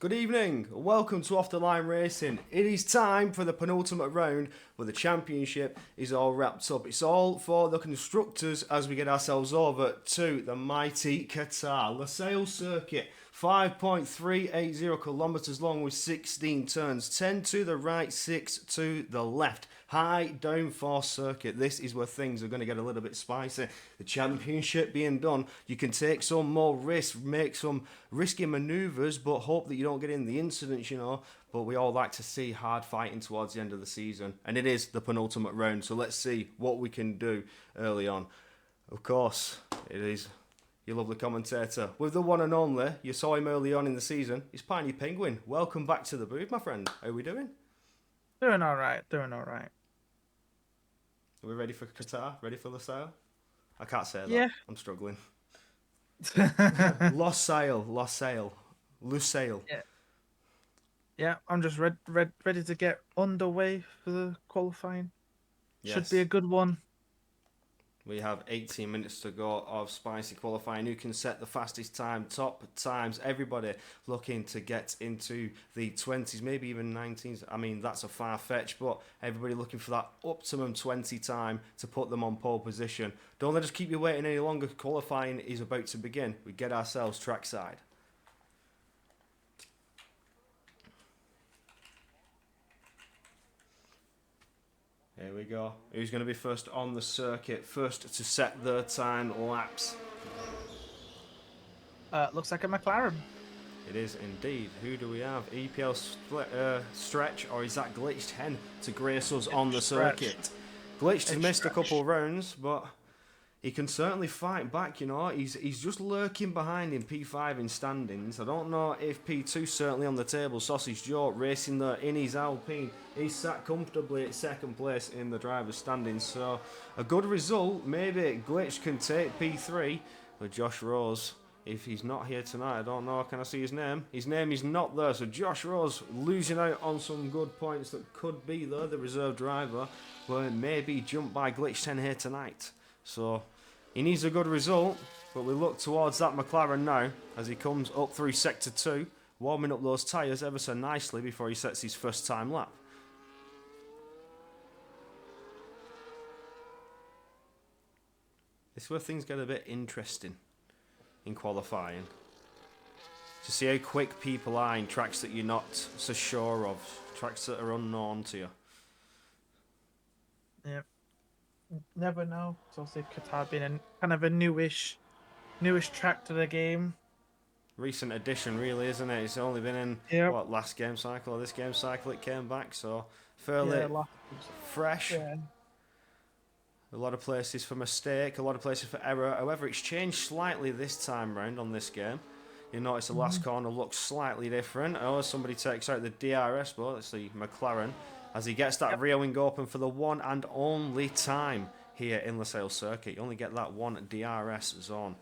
Good evening, welcome to Off the Line Racing. It is time for the penultimate round where the championship is all wrapped up. It's all for the constructors as we get ourselves over to the mighty Qatar. Lusail Circuit, 5.380 kilometres long with 16 turns, 10 to the right, 6 to the left. High downforce circuit. This is where things are going to get a little bit spicy. The championship being done, you can take some more risks, make some risky manoeuvres, but hope that you don't get in the incidents, you know. But we all like to see hard fighting towards the end of the season. And it is the penultimate round, so let's see what we can do early on. Of course, it is your lovely commentator with the one and only. You saw him early on in the season. He's Piney Penguin. Welcome back to the booth, my friend. How are we doing? Doing all right. Are we ready for Qatar? Ready for Lusail? I can't say that. Yeah. I'm struggling. Lusail. Yeah. Yeah, I'm just ready to get underway for the qualifying. Yes. Should be a good one. We have 18 minutes to go of spicy qualifying. Who can set the fastest time? Top times. Everybody looking to get into the 20s, maybe even 19s. I mean, that's a far fetch, but everybody looking for that optimum 20 time to put them on pole position. Don't let us keep you waiting any longer. Qualifying is about to begin. We get ourselves trackside. Here we go. Who's going to be first on the circuit? First to set their time laps. Looks like a McLaren. It is indeed. Who do we have? EPL Stretch, or is that Glitched Hen to grace us on the circuit? Glitched has missed a couple of rounds, but he can certainly fight back, you know. He's just lurking behind in P5 in standings. I don't know if P2 certainly on the table. Sausage Joe racing there in his Alpine. He's sat comfortably at second place in the driver's standings. So a good result. Maybe Glitch can take P3 with Josh Rose. If he's not here tonight, I don't know. Can I see his name? His name is not there. So Josh Rose losing out on some good points that could be there. The reserve driver will maybe jump by Glitch 10 here tonight. So he needs a good result, but we look towards that McLaren now as he comes up through Sector 2, warming up those tyres ever so nicely before he sets his first time lap. This is where things get a bit interesting in qualifying. To see how quick people are in tracks that you're not so sure of, tracks that are unknown to you. Yep. Never know. So obviously Qatar being a kind of a newish track to the game. Recent addition, really, isn't it? It's only been in last game cycle or this game cycle it came back, so fairly fresh. Yeah. A lot of places for mistake, a lot of places for error. However, it's changed slightly this time round on this game. You notice the last corner looks slightly different. Oh, somebody takes out the DRS, but let's see, McLaren, as he gets that rear wing open for the one and only time here in Lusail Circuit. You only get that one DRS zone.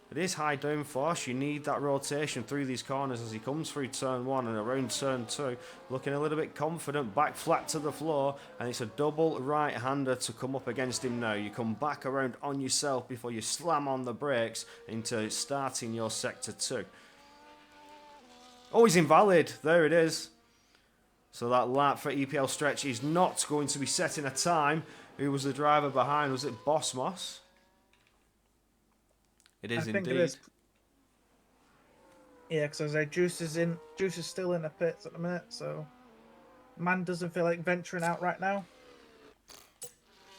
It is high downforce. You need that rotation through these corners as he comes through turn 1 and around turn 2. Looking a little bit confident, back flat to the floor, and it's a double right-hander to come up against him now. You come back around on yourself before you slam on the brakes into starting your sector 2. Oh, he's invalid. There it is. So that lap for EPL Stretch is not going to be setting a time. Who was the driver behind? Was it Boss Moss? It is indeed. It is. Yeah, because Juice is still in the pits at the minute, so man doesn't feel like venturing out right now.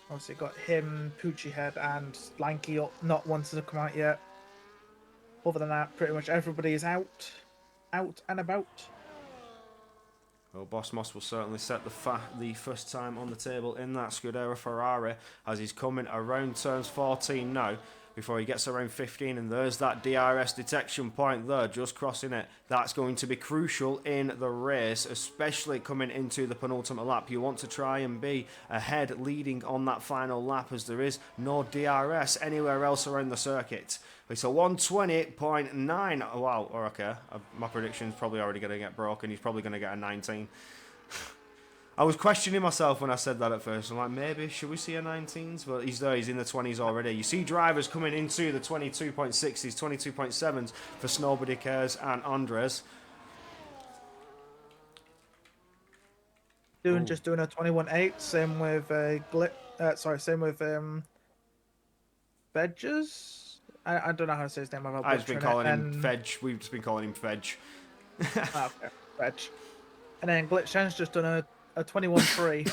Obviously got him, Poochie Head, and Lanky up, not wanting to come out yet. Other than that, pretty much everybody is out and about. Well, Boss Moss will certainly set the first time on the table in that Scuderia Ferrari as he's coming around turns 14 now. Before he gets around 15, and there's that DRS detection point there, just crossing it. That's going to be crucial in the race, especially coming into the penultimate lap. You want to try and be ahead, leading on that final lap, as there is no DRS anywhere else around the circuit. It's a 120.9. Oh, wow, okay. My prediction's probably already going to get broken. He's probably going to get a 19. I was questioning myself when I said that at first. I'm like, maybe, should we see a 19s? But he's there, he's in the 20s already. You see drivers coming into the 22.6s, 22.7s for Snowbody Cares and Andres. Just doing a 21.8. Same with same with Vedges. I don't know how to say his name. I'm I've just been butchering it. calling him And Fedge. We've just been calling him Fedge. okay, Veg. And then Glitch Hen's just done a 21.3.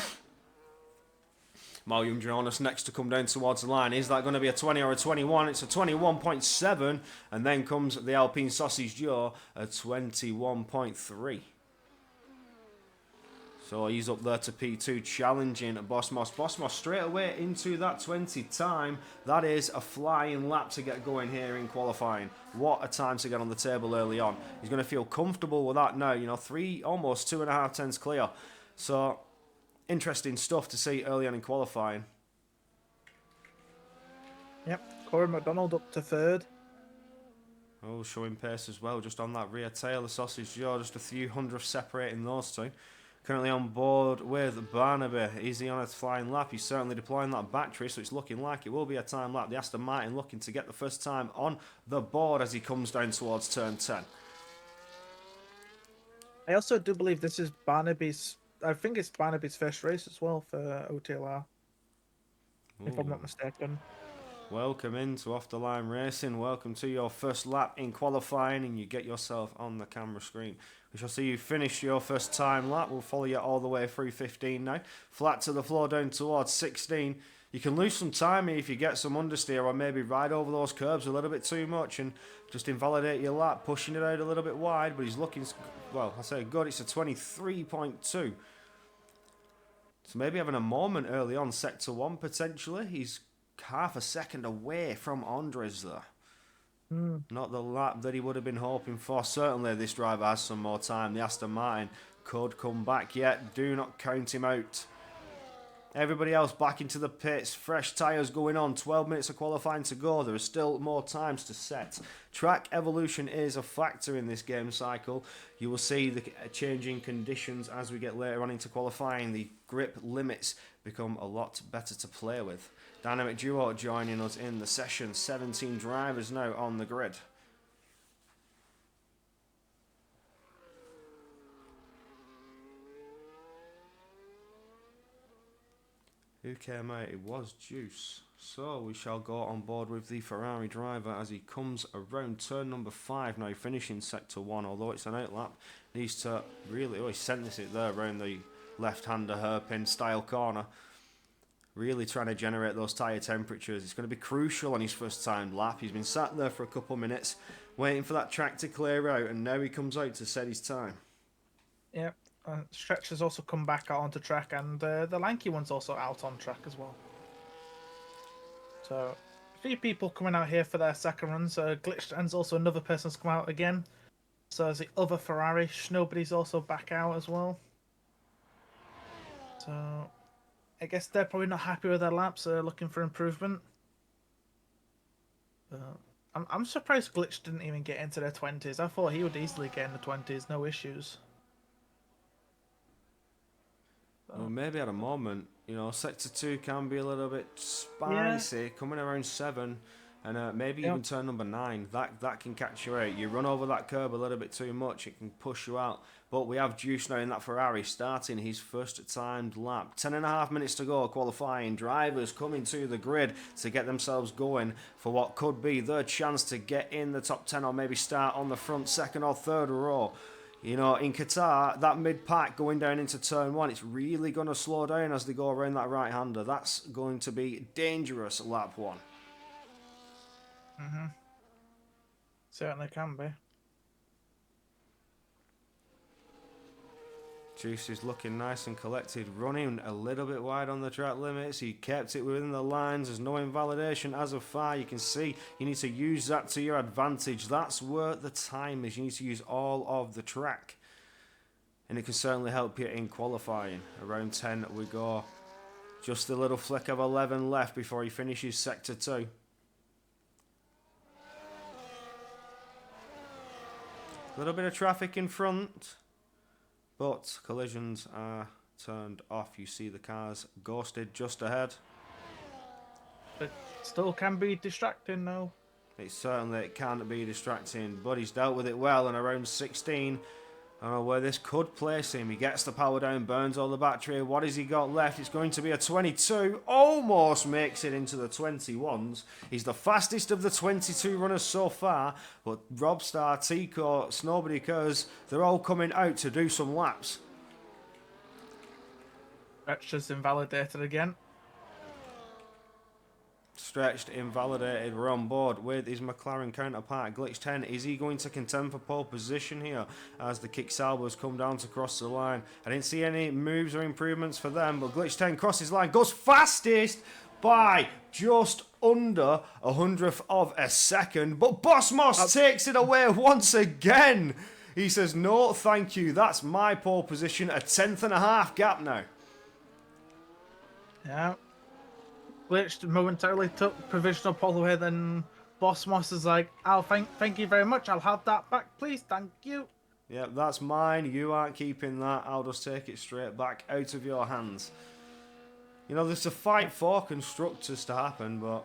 Malium Jonas next to come down towards the line. Is that going to be a 20 or a 21? It's a 21.7. And then comes the Alpine Sausage Joe, a 21.3. So he's up there to P2 challenging Bosmos. Bosmos straight away into that 20 time. That is a flying lap to get going here in qualifying. What a time to get on the table early on. He's going to feel comfortable with that now. You know, almost 2.5 tenths clear. So interesting stuff to see early on in qualifying. Yep, Corey McDonald up to third. Oh, showing pace as well, just on that rear tail. The Sausage Joe, just a few hundredths separating those two. Currently on board with Barnaby. Is he on a flying lap? He's certainly deploying that battery, so it's looking like it will be a time lap. The Aston Martin looking to get the first time on the board as he comes down towards turn 10. I also do believe this is Barnaby's. I think it's Barnaby's first race as well for OTLR, if I'm not mistaken. Welcome into Off the Line Racing. Welcome to your first lap in qualifying, and you get yourself on the camera screen. We shall see you finish your first time lap. We'll follow you all the way through 15 now. Flat to the floor down towards 16. You can lose some time if you get some understeer or maybe ride over those curbs a little bit too much and just invalidate your lap, pushing it out a little bit wide. But he's looking, well, I say good. It's a 23.2. So maybe having a moment early on, sector 1 potentially. He's half a second away from Andres there. Not the lap that he would have been hoping for. Certainly this driver has some more time. The Aston Martin could come back yet. Do not count him out. Everybody else back into the pits. Fresh tyres going on. 12 minutes of qualifying to go. There are still more times to set. Track evolution is a factor in this game cycle. You will see the changing conditions as we get later on into qualifying. The grip limits become a lot better to play with. Dynamic Duo joining us in the session. 17 drivers now on the grid. Who came out? It was Juice. So we shall go on board with the Ferrari driver as he comes around turn number 5 now, finishing sector 1. Although it's an outlap, needs to really, he sent it there around the left-hander hairpin style corner. Really trying to generate those tyre temperatures. It's going to be crucial on his first time lap. He's been sat there for a couple of minutes waiting for that track to clear out, and now he comes out to set his time. Yep. Stretch has also come back out onto track, and the lanky one's also out on track as well. So, a few people coming out here for their second runs. Glitched End's also another person's come out again. So as the other Ferrari, nobody's also back out as well. So I guess they're probably not happy with their laps. They're looking for improvement. I'm surprised Glitch didn't even get into their 20s. I thought he would easily get in the 20s, no issues. Well, maybe at a moment, you know, sector 2 can be a little bit spicy, coming around 7, and maybe even turn number 9. That can catch you out. You run over that curb a little bit too much, it can push you out. But we have Juice now in that Ferrari starting his first timed lap. 10.5 minutes to go qualifying. Drivers coming to the grid to get themselves going for what could be their chance to get in the top 10 or maybe start on the front, second or third row. You know, in Qatar, that mid-pack going down into turn 1, it's really going to slow down as they go around that right-hander. That's going to be dangerous lap 1. Certainly can be. Juice is looking nice and collected, running a little bit wide on the track limits. He kept it within the lines. There's no invalidation as of far. You can see you need to use that to your advantage. That's where the time is. You need to use all of the track. And it can certainly help you in qualifying. Around 10 we go. Just a little flick of 11 left before he finishes sector 2. A little bit of traffic in front. But collisions are turned off. You see the cars ghosted just ahead. But still can be distracting though. It certainly can't be distracting, but he's dealt with it well, and around 16 I don't know where this could place him. He gets the power down, burns all the battery. What has he got left? It's going to be a 22. Almost makes it into the 21s. He's the fastest of the 22 runners so far. But Robstar, Tico, Snowbody Cuz, they're all coming out to do some laps. Stretch just invalidated again. Stretched, invalidated. We're on board with his McLaren counterpart, Glitch 10. Is he going to contend for pole position here as the kick salvos come down to cross the line? I didn't see any moves or improvements for them, but Glitch 10 crosses line, goes fastest by just under 100th of a second. But Boss Moss takes it away once again. He says, no, thank you. That's my pole position. A 10th.5 gap now. Yeah. Glitch momentarily took provisional pole away, then Boss Moss is like, "I'll thank you very much. I'll have that back, please. Thank you." Yep, that's mine. You aren't keeping that. I'll just take it straight back out of your hands. You know, there's a fight for constructors to happen, but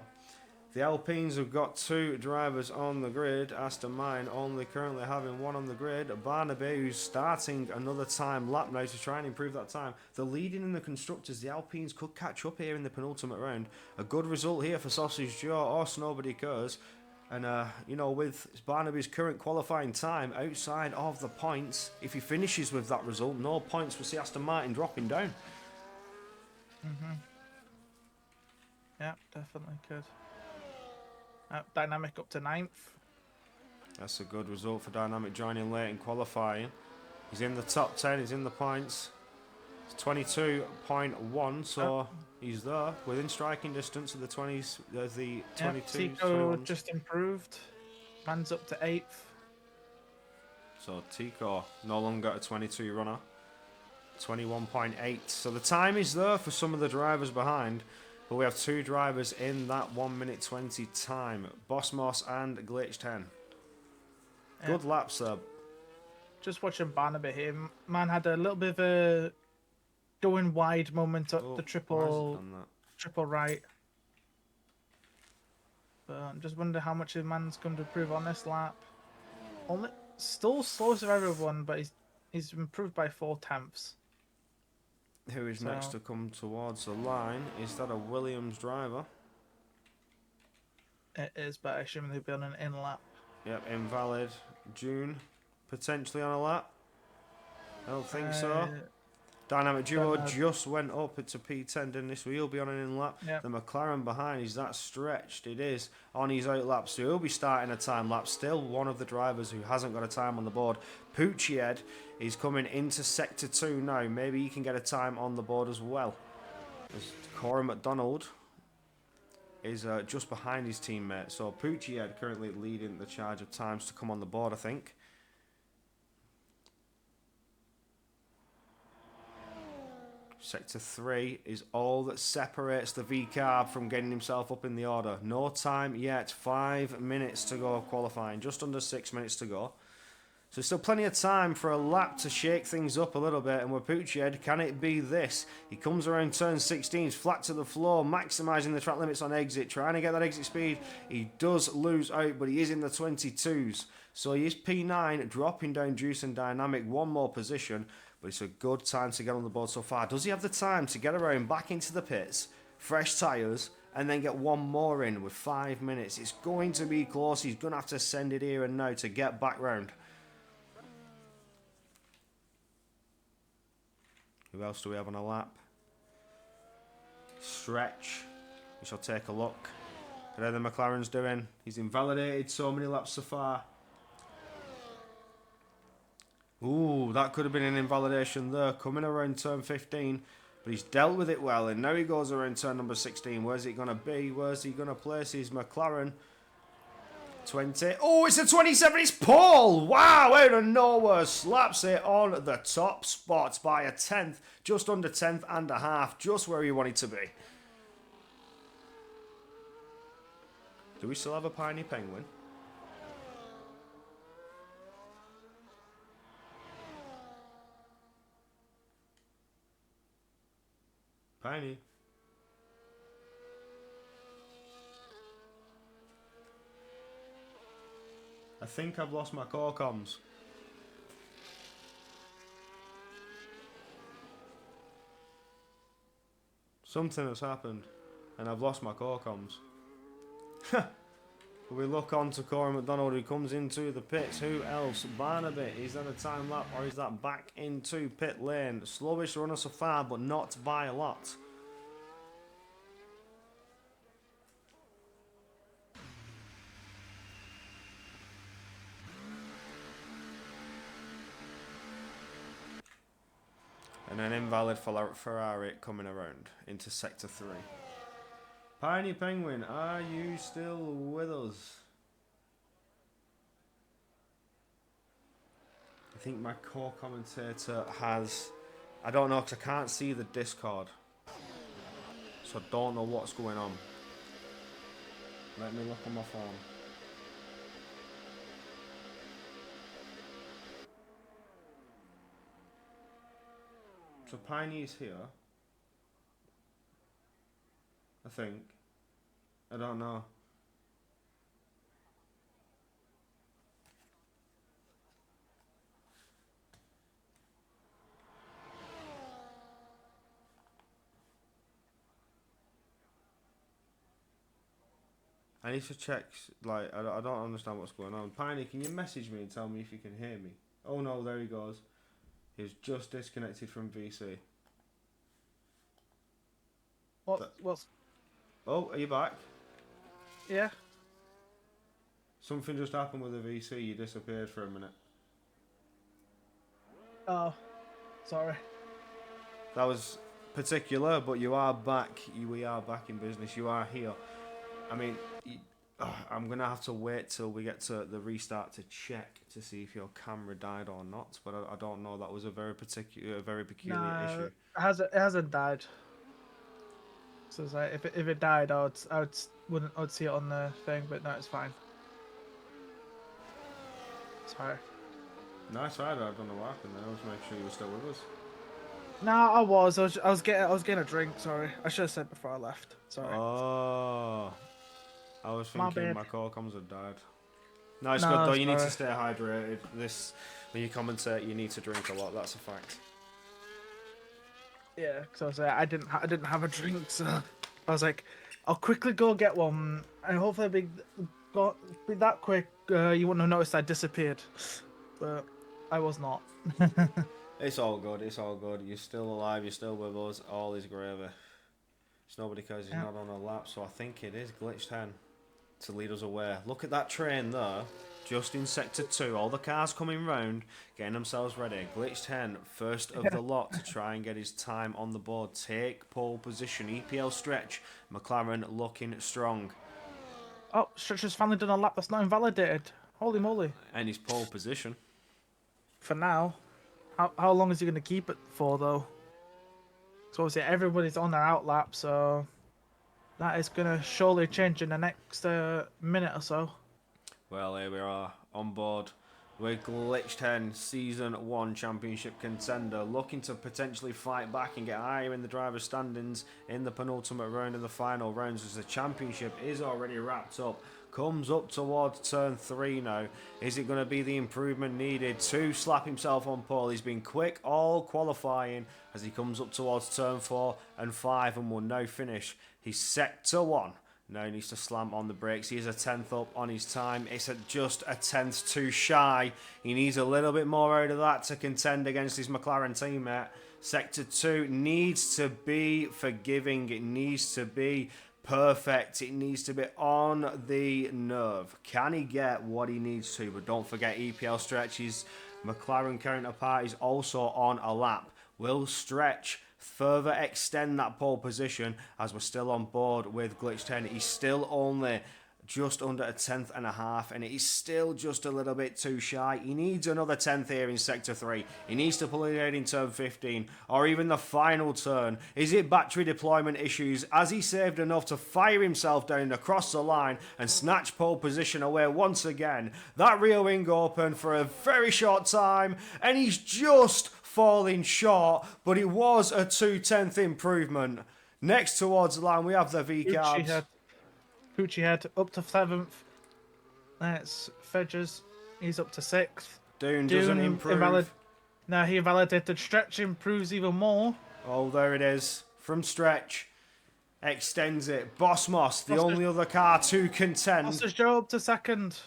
the Alpines have got 2 drivers on the grid. Aston Martin only currently having 1 on the grid. Barnaby, who's starting another time lap now to try and improve that time. They're leading in the constructors. The Alpines could catch up here in the penultimate round. A good result here for Sausage Joe or Snowbody Cuz. And, you know, with Barnaby's current qualifying time outside of the points, if he finishes with that result, no points will see Aston Martin dropping down. Yeah, definitely could. Dynamic up to 9th. That's a good result for Dynamic, joining late in qualifying. He's in the top 10, he's in the points. It's 22.1, so he's there within striking distance of the 20s, the 22s. Tico just improved. Man's up to 8th. So Tico no longer a 22 runner. 21.8. So the time is there for some of the drivers behind. But we have 2 drivers in that 1 minute 20 time. Boss Moss and Glitch 10. Good laps there. Just watching Barnaby here. Man had a little bit of a going wide moment at the triple right. But I'm just wondering how much his man's going to improve on this lap. Only still slowest of everyone, but he's improved by 4/10. Who is next to come towards the line? Is that a Williams driver? It is, but I assume they'll be on an in lap. Yep, invalid. June, potentially on a lap. I don't think so. Dynamic Duo just went up to P10, didn't he? So he'll be on an in lap. Yep. The McLaren behind, is that stretched? It is on his out lap, so he'll be starting a time lap. Still one of the drivers who hasn't got a time on the board. Poochiehead is coming into Sector 2 now. Maybe he can get a time on the board as well. As Corey McDonald is just behind his teammate. So Poochiehead currently leading the charge of times to come on the board, I think. Sector 3 is all that separates the V-Carb from getting himself up in the order. No time yet. 5 minutes to go qualifying. Just under 6 minutes to go. So still plenty of time for a lap to shake things up a little bit. And with Poochiehead, can it be this? He comes around turn 16, he's flat to the floor, maximising the track limits on exit, trying to get that exit speed. He does lose out, but he is in the 22s. So he is P9, dropping down Juice and Dynamic one more position. But it's a good time to get on the board so far. Does he have the time to get around back into the pits, fresh tyres, and then get one more in with 5 minutes? It's going to be close. He's going to have to send it here and now to get back round. Who else do we have on a lap? Stretch. We shall take a look at how the McLaren's doing. He's invalidated so many laps so far. Ooh, that could have been an invalidation there. Coming around turn 15. But he's dealt with it well. And now he goes around turn number 16. Where's it going to be? Where's he going to place his McLaren? 20. Oh, it's a 27. It's Paul. Wow, out of nowhere. Slaps it on the top spot by a 10th. Just under 10th and a half. Just where he wanted to be. Do we still have a Piney Penguin? Piney. I think I've lost my core comms. Something has happened, and I've lost my core comms. We look on to Corey McDonald, who comes into the pits. Who else? Barnaby. Is that a time lap, or is that back into pit lane? Slowest runner so far, but not by a lot. And an invalid Ferrari coming around into sector 3. Piney Penguin, are you still with us? I think my core commentator has... I don't know, because I can't see the Discord. So I don't know what's going on. Let me look on my phone. So Piney is here. I think. I don't know. I need to check, like, I don't understand what's going on. Piney, can you message me and tell me if you can hear me? Oh no, there he goes. He's just disconnected from VC. What's... Oh, are you back? Yeah. Something just happened with the VC, you disappeared for a minute. Oh, sorry. That was particular, but you are back. We are back in business. You are here. I mean, I'm going to have to wait till we get to the restart to check to see if your camera died or not, but I don't know. That was a very peculiar issue. It hasn't died. So it's like, if it died, I would see it on the thing, but no, it's fine. Sorry. Nice ride. I don't know what happened there. I was making sure you were still with us. No, I was getting a drink. Sorry, I should have said before I left. Sorry. Oh, I was thinking my core comms had died. No, it's good though. You need to stay hydrated. When you commentate, you need to drink a lot. That's a fact. Yeah, because I didn't have a drink, so I was like, I'll quickly go get one, and hopefully be that quick. You wouldn't have noticed I disappeared, but I was not. It's all good. It's all good. You're still alive. You're still with us. All is gravy. It's nobody because he's not on a lap, so I think it is Glitch 10 to lead us away. Look at that train there. Just in sector 2, all the cars coming round, getting themselves ready. Glitch 10, first of the lot to try and get his time on the board. Take pole position. EPL stretch. McLaren looking strong. Oh, Stretcher's finally done a lap that's not invalidated. Holy moly. And his pole position. For now. How long is he going to keep it for, though? So obviously everybody's on their out lap, so that is going to surely change in the next minute or so. Well, here we are on board with Glitch 10, Season 1 Championship contender, looking to potentially fight back and get higher in the driver's standings in the penultimate round and the final rounds, as the championship is already wrapped up. Comes up towards turn 3 now. Is it going to be the improvement needed to slap himself on pole? He's been quick all qualifying as he comes up towards turn 4 and 5 and will now finish his sector 1. Now he needs to slam on the brakes. He is a 10th up on his time. It's just a 10th too shy. He needs a little bit more out of that to contend against his McLaren teammate. Sector 2 needs to be forgiving. It needs to be perfect. It needs to be on the nerve. Can he get what he needs to? But don't forget, EPL Stretch's McLaren counterpart is also on a lap. Will Stretch further extend that pole position as we're still on board with Glitch 10? He's still only just under a 10th and a half, and he's still just a little bit too shy. He needs another 10th here in sector 3. He needs to pull it out in turn 15 or even the final turn. Is it battery deployment issues? Has he saved enough to fire himself down across the line and snatch pole position away once again? That rear wing open for a very short time, and he's just falling short, but it was a 2/10 improvement. Next towards the line, we have the V-Cabs. Pucci had up to 7th. That's Fedges. He's up to 6th. Dune doesn't improve. No, he invalidated. Stretch improves even more. Oh, there it is. From Stretch. extends it. Boss Moss, the Sausage- only other car to contend. Sausage Joe up to second.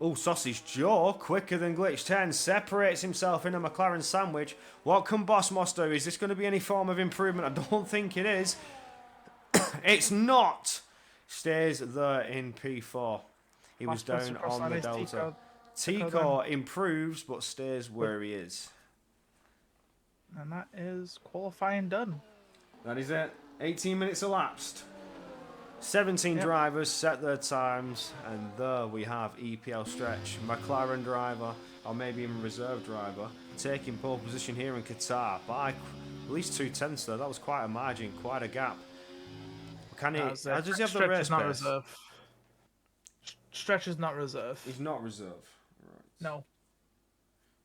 Oh, Sausage Joe, quicker than Glitch 10, separates himself in a McLaren sandwich. What can Boss Moss do? Is this going to be any form of improvement? I don't think it is. It's not. Stays there in P4. He was down on the Delta. Tico improves, but stays where he is. And that is qualifying done. That is it. 18 minutes elapsed. 17 drivers set their times, and there we have EPL Stretch, McLaren driver, or maybe even reserve driver, taking pole position here in Qatar by at least 2/10 there. That was quite a margin, quite a gap. Can he? Does he have the race not pace? reserve. Stretch is not reserve. He's not reserve. Right. No.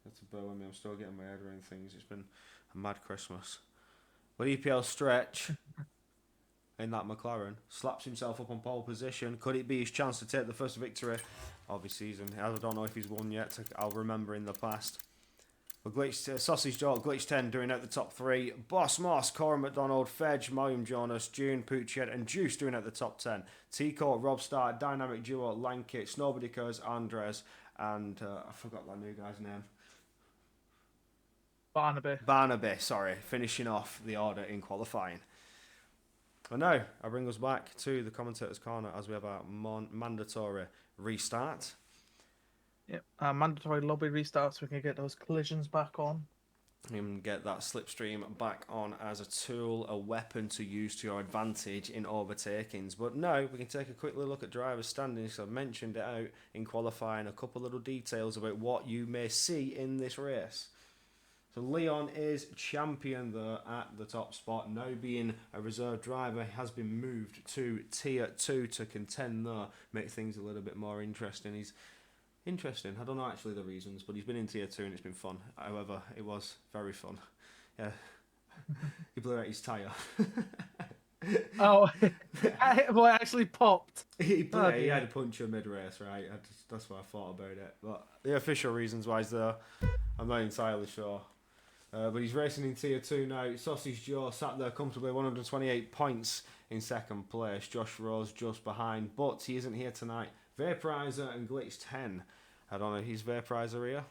That's a bear with me. I'm still getting my head around things. It's been a mad Christmas. But EPL Stretch in that McLaren slaps himself up on pole position. Could it be his chance to take the first victory of his season? I don't know if he's won yet. I'll remember in the past. But Sausage Joe, Glitch 10 doing out the top three. Boss Moss, Cora McDonald, Fedge, William Jonas, June, Puchet, and Juice doing out the top 10. Tico, Rob Starr, Dynamic Duo, Lankit, Snowbody Curse, Andres, and I forgot that new guy's name. Barnaby, sorry. Finishing off the order in qualifying. And now, I bring us back to the commentator's corner as we have our mandatory restart. Yep, mandatory lobby restart so we can get those collisions back on. And get that slipstream back on as a tool, a weapon to use to your advantage in overtakings. But now we can take a quick little look at drivers' standings. I've mentioned it out in qualifying, a couple little details about what you may see in this race. So Leon is champion there at the top spot. Now being a reserve driver, he has been moved to Tier 2 to contend there. Make things a little bit more interesting. He's interesting. I don't know actually the reasons, but he's been in Tier 2 and it's been fun. However, it was very fun. Yeah. He blew out his tyre. Oh, well, it actually popped. He had a puncture mid-race, right? That's what I thought about it. But the official reasons why he's there, I'm not entirely sure. But he's racing in Tier 2 now. Sausage Joe sat there comfortably, 128 points in second place. Josh Rose just behind, but he isn't here tonight. Vaporizer and Glitch 10. I don't know, he's Vaporizer here?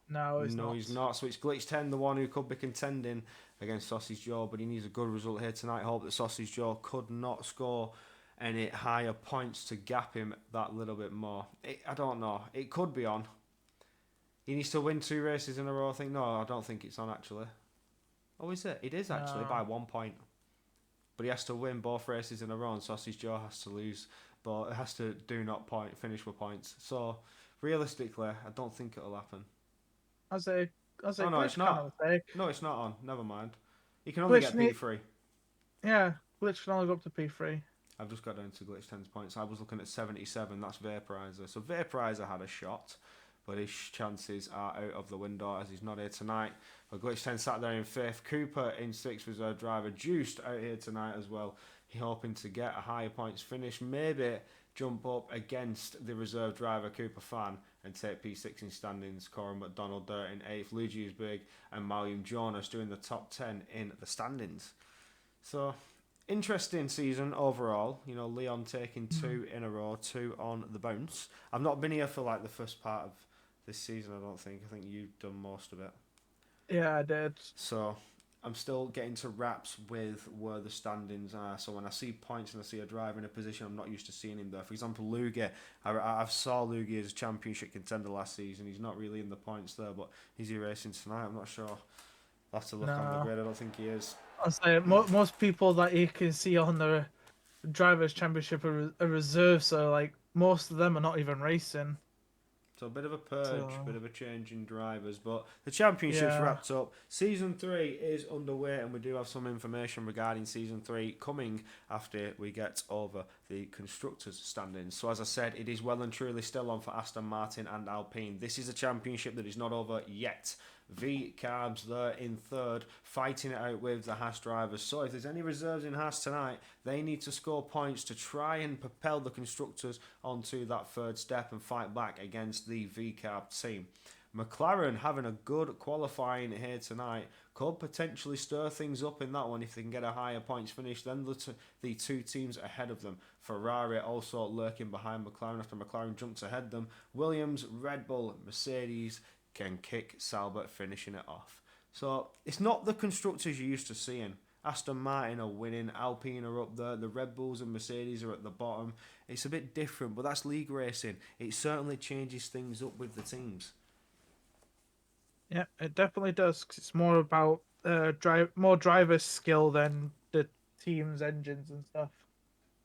No, he's not. So it's Glitch 10, the one who could be contending against Sausage Joe, but he needs a good result here tonight. Hope that Sausage Joe could not score any higher points to gap him that little bit more. I don't know. It could be on. He needs to win 2 races in a row, I think. No, I don't think it's on, actually. Oh, is it? It is, actually, by 1 point. But he has to win both races in a row, and Sausage Joe has to lose. But it has to finish with points. So, realistically, I don't think it'll happen. I say, oh, no, it's not. No, it's not on. Never mind. He can only get P3. Yeah, Glitch can only go up to P3. I've just got down to Glitch 10's points. I was looking at 77. That's Vaporizer. So, Vaporizer had a shot. But his chances are out of the window as he's not here tonight. But Glitch 10 sat there in 5th. Cooper in 6th, reserve driver. Juiced out here tonight as well. He hoping to get a higher points finish. Maybe jump up against the reserve driver Cooper Fan and take P6 in standings. Cora McDonald there in 8th. Luigi is big. And William Jonas doing the top 10 in the standings. So, interesting season overall. You know, Leon taking 2 in a row. 2 on the bounce. I've not been here for like the first part of this season, I don't think. I think you've done most of it. Yeah, I did. So, I'm still getting to wraps with where the standings are. So, when I see points and I see a driver in a position, I'm not used to seeing him there. For example, Lugi. I've saw Lugi as a championship contender last season. He's not really in the points there, but is he racing tonight? I'm not sure. I'll have to look on the grid. I don't think he is. I'll say most people that you can see on the Drivers' Championship are reserve, so like most of them are not even racing. So a bit of a purge, bit of a change in drivers, but the championship's wrapped up. Season 3 is underway, and we do have some information regarding Season 3 coming after we get over the constructors' standings. So as I said, it is well and truly still on for Aston Martin and Alpine. This is a championship that is not over yet. V-Carbs there in 3rd, fighting it out with the Haas drivers. So if there's any reserves in Haas tonight, they need to score points to try and propel the constructors onto that 3rd step and fight back against the V-Carb team. McLaren having a good qualifying here tonight could potentially stir things up in that one if they can get a higher points finish than the two teams ahead of them. Ferrari also lurking behind McLaren after McLaren jumps ahead them. Williams, Red Bull, Mercedes can kick Sauber, finishing it off. So it's not the constructors you're used to seeing. Aston Martin are winning, Alpine are up there, the Red Bulls and Mercedes are at the bottom. It's a bit different, but that's league racing. It certainly changes things up with the teams. Yeah, it definitely does. 'Cause it's more about more driver skill than the team's engines and stuff.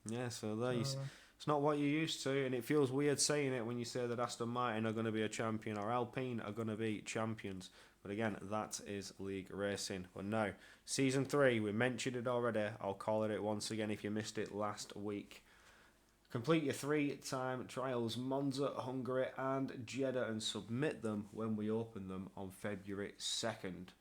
Yeah, so So, it's not what you're used to, and it feels weird saying it when you say that Aston Martin are going to be a champion or Alpine are going to be champions. But again, that is league racing. But no, season 3, we mentioned it already. I'll call it once again if you missed it last week. Complete your 3-time trials, Monza, Hungary and Jeddah, and submit them when we open them on February 2nd.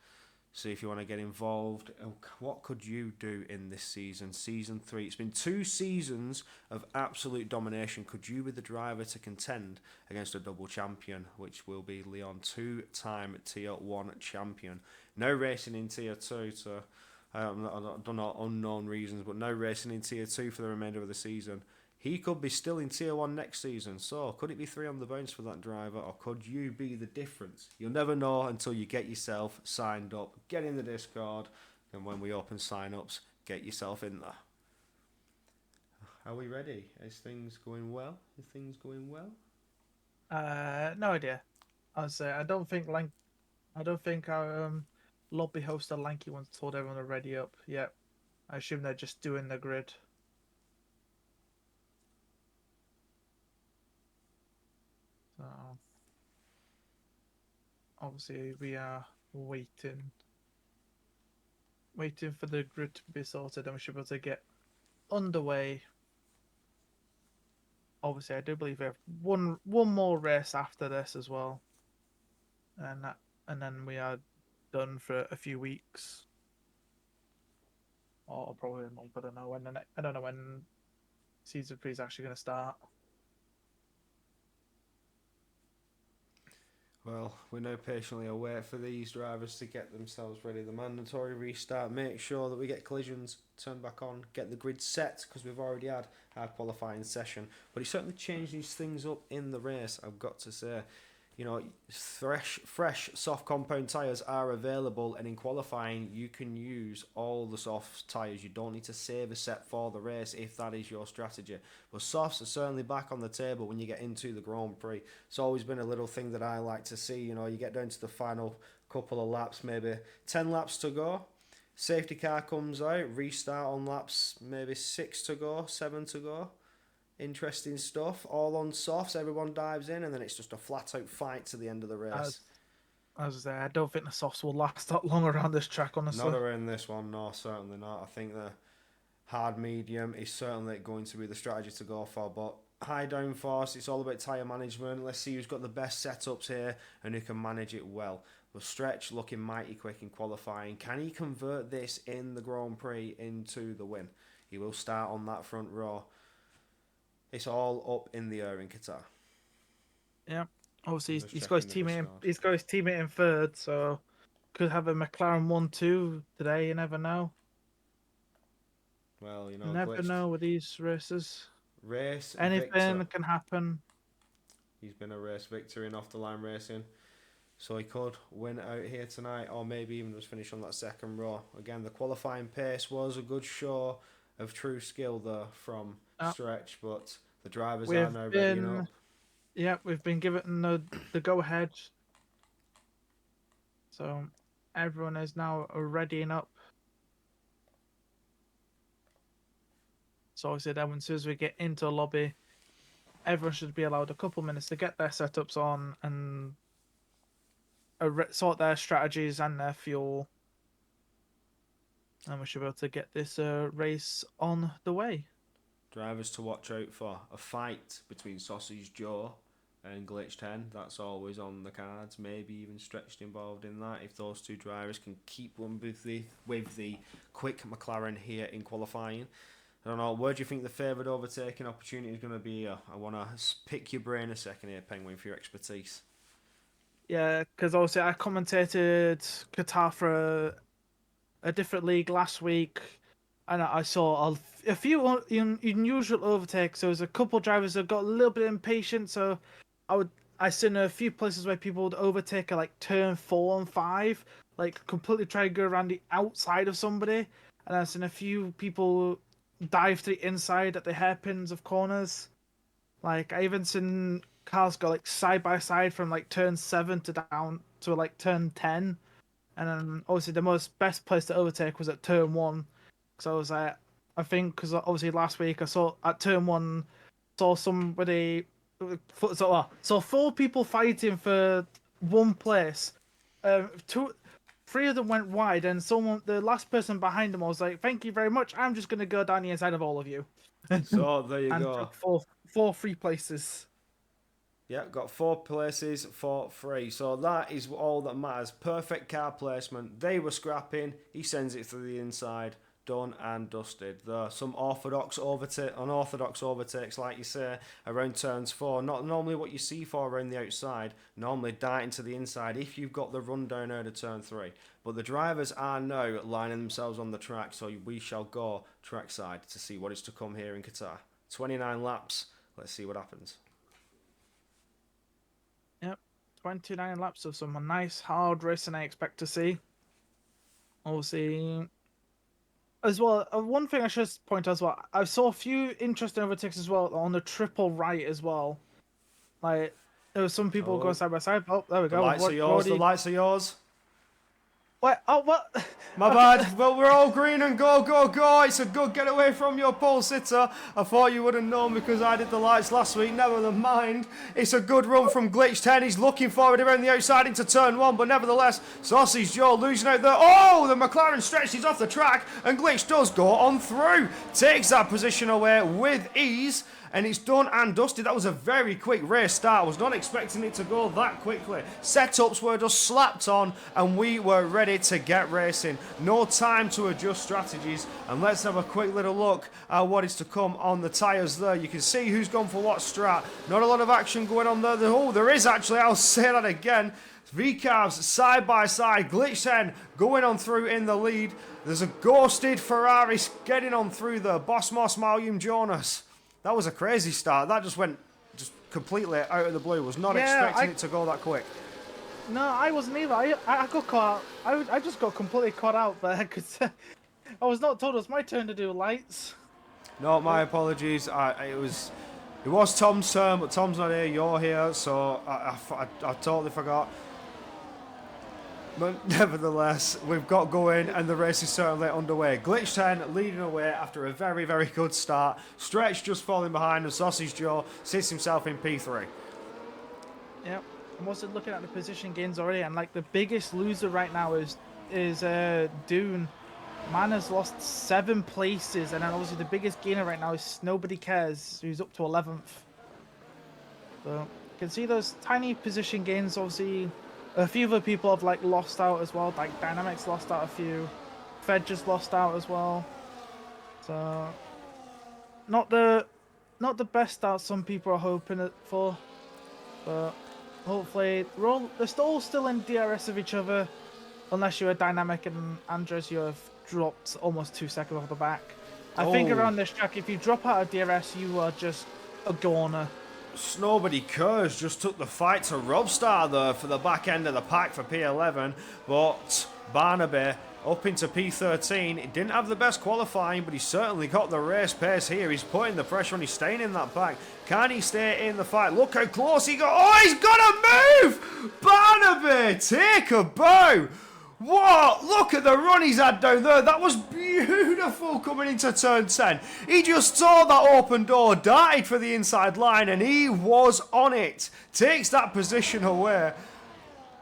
See if you want to get involved. What could you do in this season? Season 3. It's been 2 seasons of absolute domination. Could you be the driver to contend against a double champion, which will be Leon, 2-time Tier 1 champion? No racing in Tier 2, so I don't know unknown reasons, but no racing in Tier 2 for the remainder of the season. He could be still in Tier 1 next season, so could it be 3 on the bones for that driver, or could you be the difference? You'll never know until you get yourself signed up, get in the Discord, and when we open sign-ups, get yourself in there. Are we ready? Is things going well? no idea. I'll say I don't think our lobby host, the lanky ones, told everyone to ready up yet. I assume they're just doing the grid. So obviously we are waiting for the grid to be sorted, and we should be able to get underway. Obviously, I do believe we have one more race after this as well, and then we are done for a few weeks, or probably a month. I don't know when season 3 is actually going to start. Well, we now patiently await for these drivers to get themselves ready. The mandatory restart, make sure that we get collisions turned back on, get the grid set, because we've already had our qualifying session. But it certainly changes things up in the race, I've got to say. You know, fresh soft compound tyres are available, and in qualifying you can use all the soft tyres. You don't need to save a set for the race if that is your strategy. But softs are certainly back on the table when you get into the Grand Prix. It's always been a little thing that I like to see. You know, you get down to the final couple of laps, maybe 10 laps to go. Safety car comes out, restart on laps maybe 6 to go, 7 to go. Interesting stuff, all on softs, everyone dives in, and then it's just a flat-out fight to the end of the race. As I don't think the softs will last that long around this track, honestly. Not around this one, no, certainly not. I think the hard medium is certainly going to be the strategy to go for, but high downforce, it's all about tyre management. Let's see who's got the best setups here and who can manage it well. But Stretch looking mighty quick in qualifying. Can he convert this in the Grand Prix into the win? He will start on that front row. It's all up in the air in Qatar. Yeah, obviously he's got his teammate in third, so could have a McLaren 1-2 today. You never know. Well, you know, never know with these races. Anything victor. can happen. He's been a race victor in off-the-line racing, so he could win out here tonight, or maybe even just finish on that second row. Again, the qualifying pace was a good show of true skill there from Stretch, but the drivers are now readying up. Yeah, we've been given the go-ahead, so everyone is now readying up. So obviously then as soon as we get into the lobby, everyone should be allowed a couple minutes to get their setups on and sort their strategies and their fuel. And we should be able to get this race on the way. Drivers to watch out for: a fight between Sausage Joe and Glitch 10. That's always on the cards. Maybe even Stretched involved in that if those two drivers can keep one with the quick McLaren here in qualifying. I don't know, where do you think the favoured overtaking opportunity is going to be? I want to pick your brain a second here, Penguin, for your expertise. Yeah, because obviously I commentated Qatar for a different league last week, and I saw a few unusual overtakes. There was a couple drivers that got a little bit impatient, so I would I seen a few places where people would overtake at like turn 4 and 5, like completely try to go around the outside of somebody, and I've seen a few people dive to the inside at the hairpins of corners. Like I even seen cars go like side by side from like turn 7 to down to like turn 10, and then obviously the most best place to overtake was at turn 1. Because I was like, I think because obviously last week I saw at turn 1 saw somebody saw 4 people fighting for one place. Two, 3 of them went wide, and the last person behind them was like, "Thank you very much. I'm just gonna go down the inside of all of you." So there you And go. took four free places. Yeah, got 4 places for free. So that is all that matters. Perfect car placement. They were scrapping. He sends it through the inside. Done and dusted. There are some unorthodox overtakes, like you say, around turns 4. Not normally what you see for around the outside. Normally darting to the inside if you've got the rundown out of turn 3. But the drivers are now lining themselves on the track, so we shall go trackside to see what is to come here in Qatar. 29 laps. Let's see what happens. Yep, 29 laps of some nice hard racing I expect to see. Obviously, as well, one thing I should point out as well, I saw a few interesting overtakes as well on the triple right as well. Like, there was some people going side by side. Oh, there we The go. lights are yours. The lights are yours. What? Oh, what? My bad. Well, we're all green and go, go, go. It's a good getaway from your pole sitter. I thought you would have known because I did the lights last week. Never mind. It's a good run from Glitch 10. He's looking forward around the outside into turn 1, but nevertheless, Sausage Joe losing out there. Oh, the McLaren stretches off the track, and Glitch does go on through. Takes that position away with ease. And it's done and dusted. That was a very quick race start. I was not expecting it to go that quickly. Setups were just slapped on and we were ready to get racing. No time to adjust strategies. And let's have a quick little look at what is to come on the tyres there. You can see who's gone for what strat. Not a lot of action going on there. Oh, there is actually. I'll say that again. V-Carbs side by side. Glitch 10 going on through in the lead. There's a ghosted Ferrari getting on through there. Boss Moss Malium Jonas. That was a crazy start. That just went completely out of the blue. Was not expecting it to go that quick. No, I wasn't either. I got caught out. I just got completely caught out there because I was not told it was my turn to do lights. No, my apologies. It was Tom's turn, but Tom's not here. You're here, so I totally forgot. But nevertheless, we've got going and the race is certainly underway. Glitch 10 leading away after a very, very good start. Stretch just falling behind and Sausage Joe sits himself in P3. Yep. I'm also looking at the position gains already, and like the biggest loser right now is Dune. Man has lost 7 places, and then obviously the biggest gainer right now is Nobody Cares, who's up to 11th. So you can see those tiny position gains. Obviously, a few other people have like lost out as well. Like Dynamics lost out a few. Fed just lost out as well. So not the best start some people are hoping for, but hopefully they're still in DRS of each other, unless you're a Dynamic and Andres, you have dropped almost 2 seconds off the back. I think around this track, if you drop out of DRS, you are just a goner. Nobody Cares just took the fight to Robstar there for the back end of the pack for P11, but Barnaby up into P13. He didn't have the best qualifying, but he certainly got the race pace here. He's putting the pressure on. He's staying in that pack. Can he stay in the fight? Look how close he got. Oh, he's got to move! Barnaby, take a bow. What? Look at the run he's had down there. That was beautiful coming into turn 10. He just saw that open door, darted for the inside line, and he was on it. Takes that position away.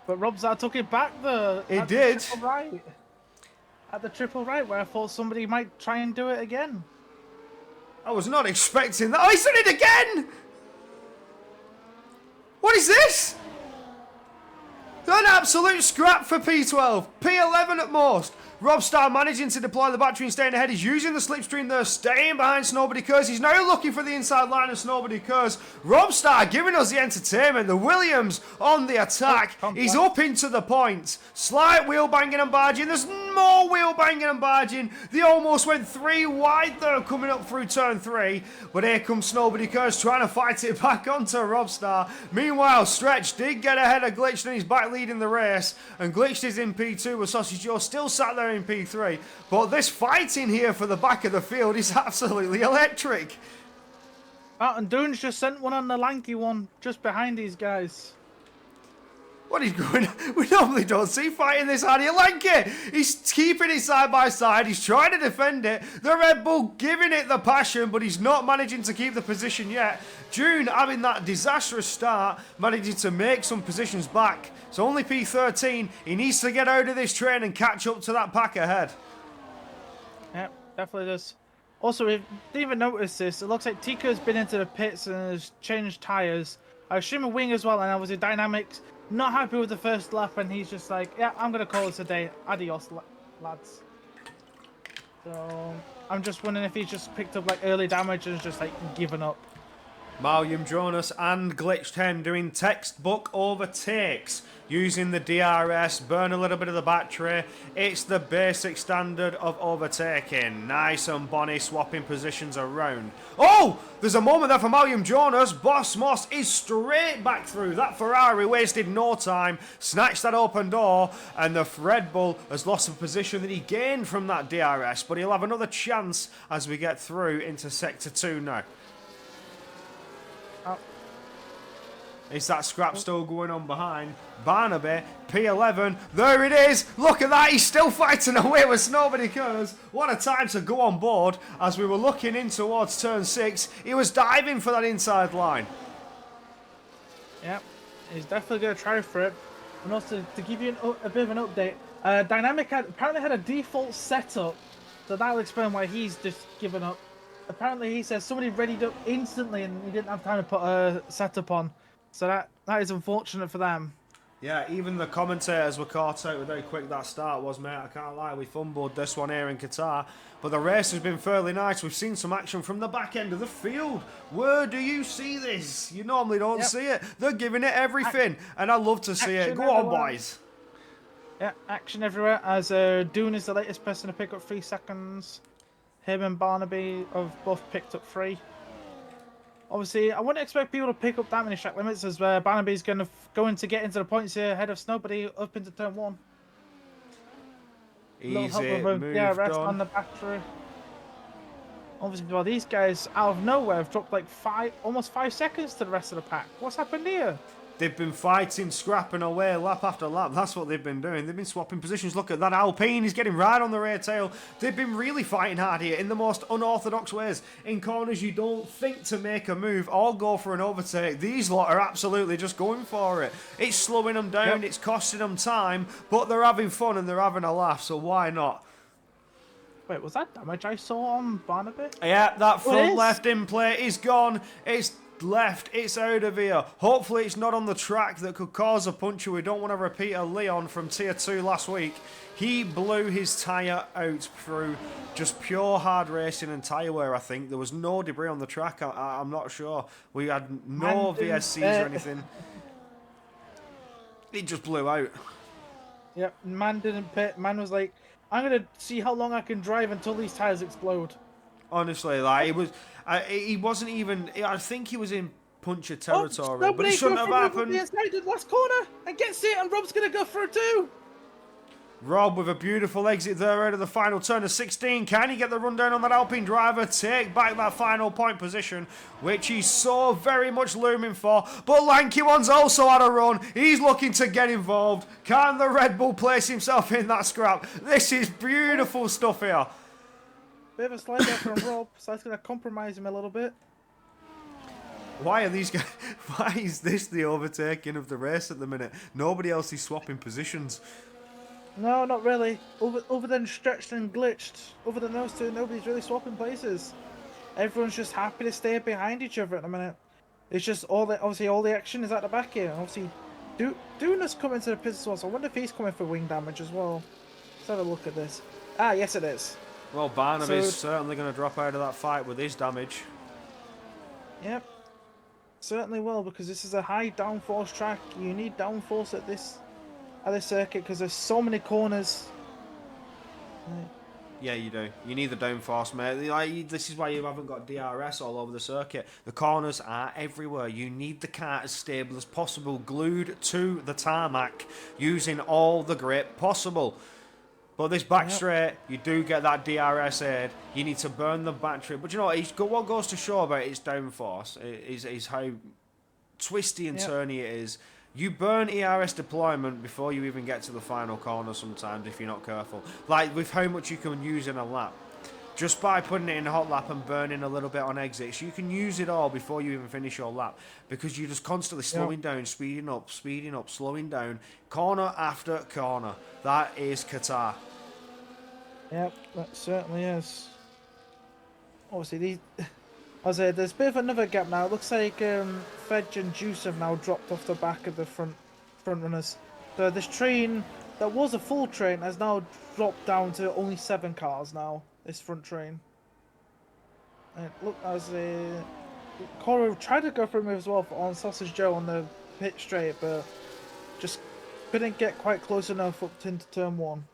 But Robsar took it back there. He did. At the triple right, where I thought somebody might try and do it again. I was not expecting that. Oh, he's done it again! What is this? An absolute scrap for P12. P11 at most. Robstar managing to deploy the battery and staying ahead. He's using the slipstream there, staying behind Snowbody Curse. He's now looking for the inside line of Snowbody Curse. Robstar giving us the entertainment. The Williams on the attack. He's up into the points. Slight wheel banging and barging. There's more wheel banging and barging. They almost went 3 wide though coming up through turn 3. But here comes Snowbody Curse trying to fight it back onto Robstar. Meanwhile, Stretch did get ahead of Glitched and he's back leading the race. And Glitched is in P2 with Sausage Joe still sat there in P3, but this fighting here for the back of the field is absolutely electric. And Doon's just sent one on the lanky one just behind these guys. What is going on? We normally don't see fighting this hard here. Lanky, he's keeping it side by side. He's trying to defend it. The Red Bull giving it the passion, but he's not managing to keep the position yet. June having that disastrous start, managing to make some positions back. So only P13. He needs to get out of this train and catch up to that pack ahead. Yep, definitely does. Also, we didn't even notice this. It looks like Tika's been into the pits and has changed tyres. I assume a wing as well, and obviously Dynamics not happy with the first lap, and he's just like, yeah, I'm going to call this a day. Adios, lads. So, I'm just wondering if he's just picked up like early damage and is just like given up. Malium Jonas and Glitched Hen doing textbook overtakes using the DRS, burn a little bit of the battery. It's the basic standard of overtaking. Nice and Bonnie swapping positions around. Oh, there's a moment there for Malium Jonas. Boss Moss is straight back through. That Ferrari wasted no time, snatched that open door, and the Red Bull has lost the position that he gained from that DRS, but he'll have another chance as we get through into Sector 2 now. Is that scrap still going on behind? Barnaby, P11, there it is! Look at that, he's still fighting away with Snowbody Curse. What a time to go on board as we were looking in towards turn 6. He was diving for that inside line. Yep, he's definitely going to try for it. And also, to give you a bit of an update, Dynamic apparently had a default setup, so that'll explain why he's just given up. Apparently he says somebody readied up instantly and he didn't have time to put a setup on. So that is unfortunate for them. Yeah, even the commentators were caught out with how quick that start was, mate. I can't lie, we fumbled this one here in Qatar. But the race has been fairly nice. We've seen some action from the back end of the field. Where do you see this? You normally don't see it. They're giving it everything. And I love to see it. Go on, boys. Yeah, action everywhere. As Doon is the latest person to pick up 3 seconds. Him and Barnaby have both picked up 3. Obviously, I wouldn't expect people to pick up that many track limits as Barnaby's going to get into the points here ahead of Snowbody up into turn 1. Easy, yeah, rest on the battery. Obviously, well, these guys out of nowhere have dropped like almost 5 seconds to the rest of the pack. What's happened here? They've been fighting, scrapping away lap after lap. That's what they've been doing. They've been swapping positions. Look at that. Alpine is getting right on the rear tail. They've been really fighting hard here in the most unorthodox ways. In corners you don't think to make a move or go for an overtake. These lot are absolutely just going for it. It's slowing them down. It's costing them time. But they're having fun and they're having a laugh. So why not? Wait, was that damage I saw on Barnaby? Yeah, that front left in play is gone. It's left, it's out of here. Hopefully it's not on the track that could cause a puncture. We don't want to repeat a Leon from tier 2 last week. He blew his tyre out through just pure hard racing and tyre wear, I think. There was no debris on the track, I'm not sure. We had no VSCs or anything. It just blew out. Yep, man didn't pit. Man was like, I'm going to see how long I can drive until these tyres explode. Honestly, like, it was... he wasn't even... I think he was in puncture territory, but it shouldn't have happened. The last corner and gets it, and Rob's going to go through too. Rob with a beautiful exit there out of the final turn of 16. Can he get the rundown on that Alpine driver? Take back that final point position, which he's so very much looming for. But Lanky One's also had a run. He's looking to get involved. Can the Red Bull place himself in that scrap? This is beautiful stuff here. Bit of a slide there from Rob, so that's going to compromise him a little bit. Why are these guys... Why is this the overtaking of the race at the minute? Nobody else is swapping positions. No, not really. Other than Stretched and Glitched, other than those two, nobody's really swapping places. Everyone's just happy to stay behind each other at the minute. It's just obviously all the action is at the back here. Obviously, Duna's coming to the pits as well, so I wonder if he's coming for wing damage as well. So have a look at this. Ah, yes it is. Well, Barnaby's So- certainly going to drop out of that fight with his damage. Yep. Certainly will, because this is a high downforce track. You need downforce at this circuit because there's so many corners. Right. Yeah, you do. You need the downforce, mate. Like, this is why you haven't got DRS all over the circuit. The corners are everywhere. You need the car as stable as possible, glued to the tarmac, using all the grip possible. But this back straight, you do get that DRS aid. You need to burn the battery. But you know what goes to show about its downforce is how twisty and turny it is. You burn ERS deployment before you even get to the final corner sometimes if you're not careful. Like with how much you can use in a lap. Just by putting it in a hot lap and burning a little bit on exits, you can use it all before you even finish your lap. Because you're just constantly slowing down, speeding up, slowing down. Corner after corner. That is Qatar. Yep, that certainly is. Obviously, there's a bit of another gap now. It looks like Fedge and Juice have now dropped off the back of the front runners. So this train that was a full train has now dropped down to only 7 cars now. This front train. And look, Cora tried to go for him as well on Sausage Joe on the pit straight, but just couldn't get quite close enough up into turn 1.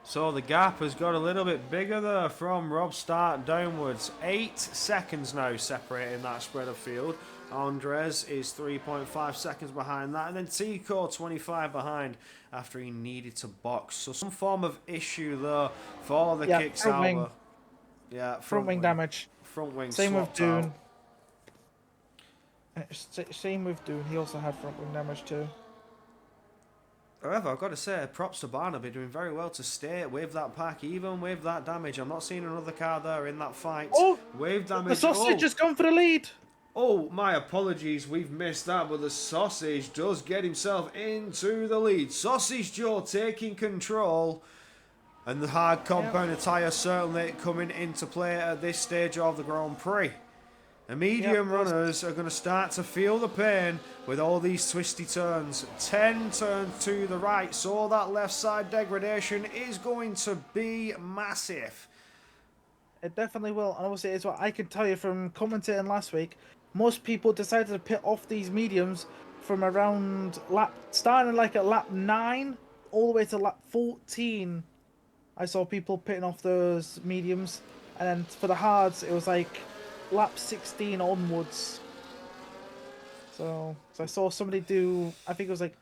So the gap has got a little bit bigger there from Rob Start downwards. 8 seconds now separating that spread of field. Andres is 3.5 seconds behind that, and then Tico 25 behind after he needed to box. So some form of issue there for the kick salver. Yeah, front wing damage. Front wing. Same with Dune. Out. Same with Dune. He also had front wing damage too. However, I've got to say, props to Barnaby doing very well to stay with that pack, even with that damage. I'm not seeing another car there in that fight. Oh, with damage. The sausage has gone for the lead. Oh, my apologies, we've missed that, but the Sausage does get himself into the lead. Sausage Joe taking control, and the hard compound tyre certainly coming into play at this stage of the Grand Prix. The medium runners are going to start to feel the pain with all these twisty turns. 10 turns to the right, so that left side degradation is going to be massive. It definitely will, and obviously it's what I can tell you from commentating last week. Most people decided to pit off these mediums from around starting like at lap 9 all the way to lap 14. I saw people pitting off those mediums, and then for the hards it was like lap 16 onwards. So I saw somebody do, I think it was like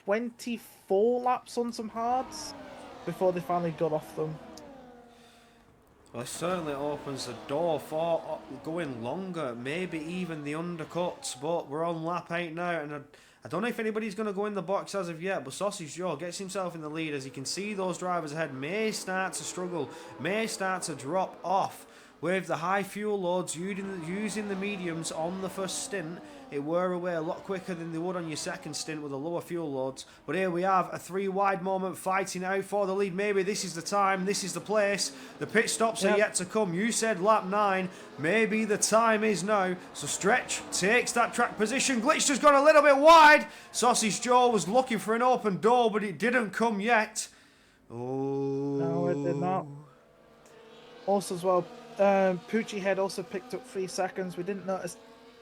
24 laps on some hards before they finally got off them. Well, it certainly opens the door for going longer, maybe even the undercuts, but we're on lap 8 now, and I don't know if anybody's going to go in the box as of yet, but Sausage Joe gets himself in the lead as you can see those drivers ahead may start to struggle, may start to drop off. With the high fuel loads using the mediums on the first stint, it wore away a lot quicker than they would on your second stint with the lower fuel loads. But here we have a 3 wide moment fighting out for the lead. Maybe this is the time, this is the place. The pit stops are yet to come. You said lap 9. Maybe the time is now. So Stretch takes that track position. Glitched has gone a little bit wide. Sausage Joe was looking for an open door, but it didn't come yet. Oh. No, it did not. Also as well, Poochie Head also picked up 3 seconds. We didn't notice.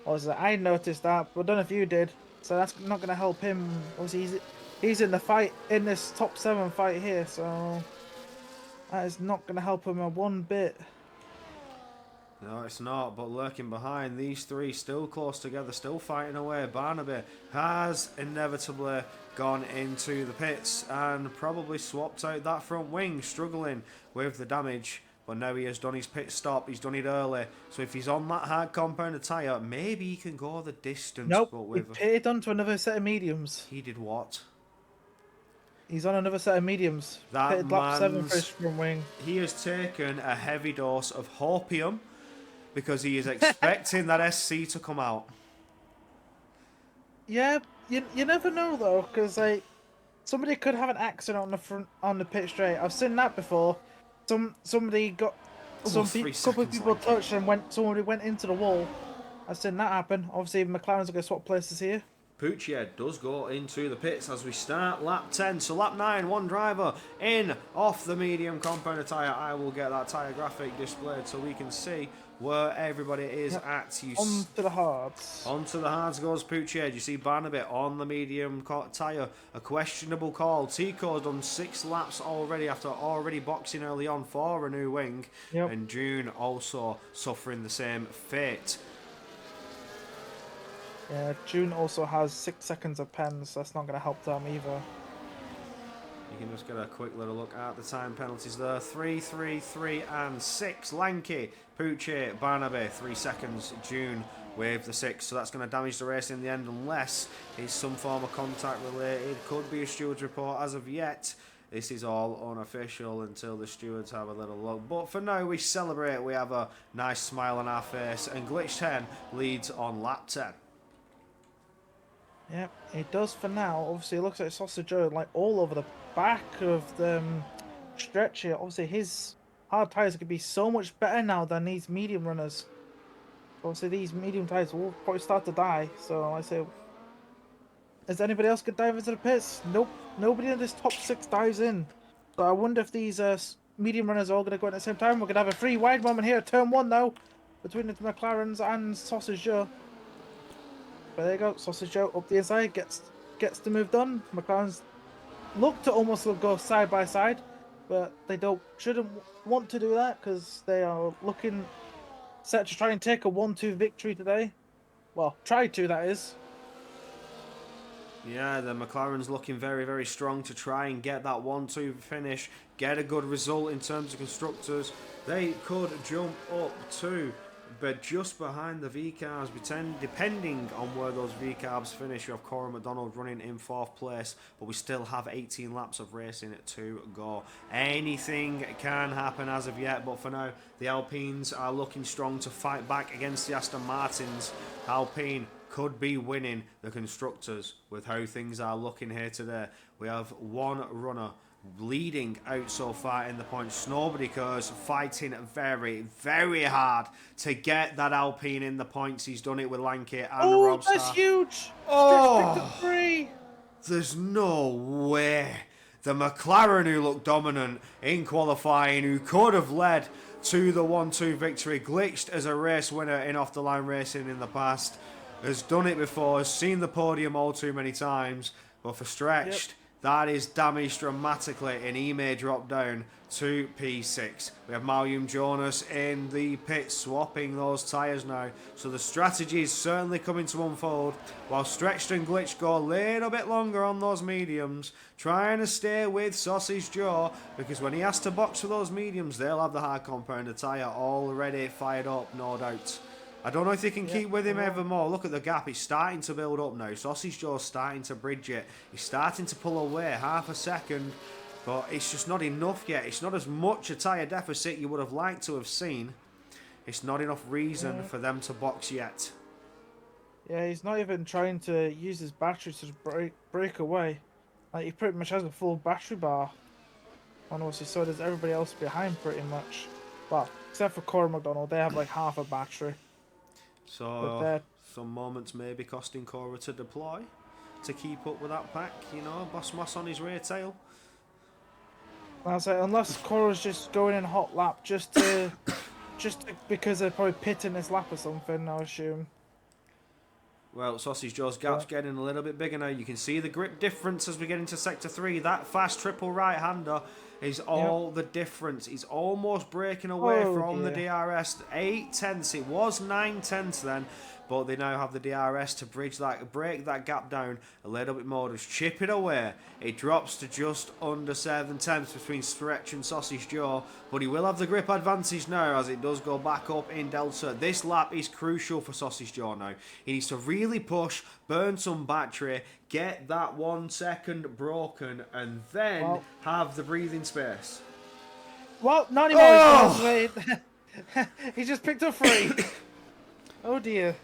I noticed that, but I don't know if you did. So that's not going to help him. Obviously, he's in the fight, in this top 7 fight here. So that is not going to help him one bit. No, it's not, but lurking behind, these 3 still close together, still fighting away. Barnaby has inevitably gone into the pits and probably swapped out that front wing, struggling with the damage. But now he has done his pit stop, he's done it early. So if he's on that hard compound tyre, maybe he can go the distance. Nope, but with he pitted onto another set of mediums. He did what? He's on another set of mediums. That pitted lap 7 for his front wing. He has taken a heavy dose of hopium because he is expecting that SC to come out. Yeah, you never know though, because like somebody could have an accident on the pit straight. I've seen that before. Somebody got couple of people touched and somebody went into the wall. I've seen that happen. Obviously, McLaren's gonna swap places here. Pucci does go into the pits as we start lap 10. So lap 9, one driver in off the medium compounder tyre. I will get that tyre graphic displayed so we can see where everybody is at. On to the hards. Onto the hards goes Pucci. You see Barnaby on the medium tyre. A questionable call. Tico's done 6 laps already after already boxing early on for a new wing. And June also suffering the same fate. Yeah, June also has 6 seconds of pens, so that's not going to help them either. You can just get a quick little look at the time penalties there. 3, 3, 3 and 6. Lanky, Pucci, Barnaby, 3 seconds. June with the 6. So that's going to damage the race in the end unless it's some form of contact related. Could be a steward's report as of yet. This is all unofficial until the stewards have a little look. But for now, we celebrate. We have a nice smile on our face. And Glitch 10 leads on lap 10. Yep, it does for now. Obviously, it looks like Sausage Joe like all over the back of the stretch here. Obviously, his hard tyres could be so much better now than these medium runners. Obviously, these medium tyres will probably start to die. So I say, is anybody else could dive into the pits? Nope, nobody in this top 6 dives in. So I wonder if these medium runners are all going to go in at the same time. We're going to have a free wide moment here, turn 1 now, between the McLarens and Sausage Joe. But there you go, Sausage Joe up the inside, gets the move done. McLaren's look to almost go side by side, but they shouldn't want to do that because they are looking set to try and take a 1-2 victory today. Well, try to, that is. Yeah, the McLaren's looking very, very strong to try and get that 1-2 finish, get a good result in terms of constructors. They could jump up to but just behind the V-Carbs, depending on where those V-Carbs finish. You have Cora McDonald running in 4th place, but we still have 18 laps of racing to go. Anything can happen as of yet, but for now, the Alpines are looking strong to fight back against the Aston Martins. Alpine could be winning the constructors with how things are looking here today. We have one runner leading out so far in the points. Nobody cares, fighting very, very hard to get that Alpine in the points. He's done it with Lanky and Robstar. That's huge! Oh, 3. There's no way. The McLaren, who looked dominant in qualifying, who could have led to the 1-2 victory, glitched as a race winner in off-the-line racing in the past, has done it before, has seen the podium all too many times, but for Stretched, that is damaged dramatically, and he may drop down to P6. We have Malcolm Jonas in the pit swapping those tyres now. So the strategy is certainly coming to unfold. While Stretched and Glitch go a little bit longer on those mediums, trying to stay with Sausage Joe, because when he has to box for those mediums, they'll have the hard compounder tyre already fired up, no doubt. I don't know if they can keep with him ever more. Look at the gap. It's starting to build up now. Sausage Joe's starting to bridge it. He's starting to pull away half a second. But it's just not enough yet. It's not as much a tyre deficit you would have liked to have seen. It's not enough reason for them to box yet. Yeah, he's not even trying to use his battery to break away. Like, he pretty much has a full battery bar. And obviously so does everybody else behind pretty much. Well, except for Cora McDonald, they have like half a battery. So some moments may be costing Cora to deploy to keep up with that pack, you know, Boss Moss on his rear tail. I'll say, unless Cora's just going in hot lap just because they're probably pitting this lap or something, I assume. Well, Sausage Joe's gap's getting a little bit bigger now. You can see the grip difference as we get into Sector 3. That fast triple right-hander is all the difference. He's almost breaking away from the DRS. 8/10. It was 9/10 then, but they now have the DRS to break that gap down a little bit more. Just chip it away. It drops to just under 7/10 between Stretch and Sausage Joe, but he will have the grip advantage now as it does go back up in Delta. This lap is crucial for Sausage Joe now. He needs to really push, burn some battery, get that 1 second broken, and then have the breathing space. Well, not anymore. He just picked up 3. Oh dear.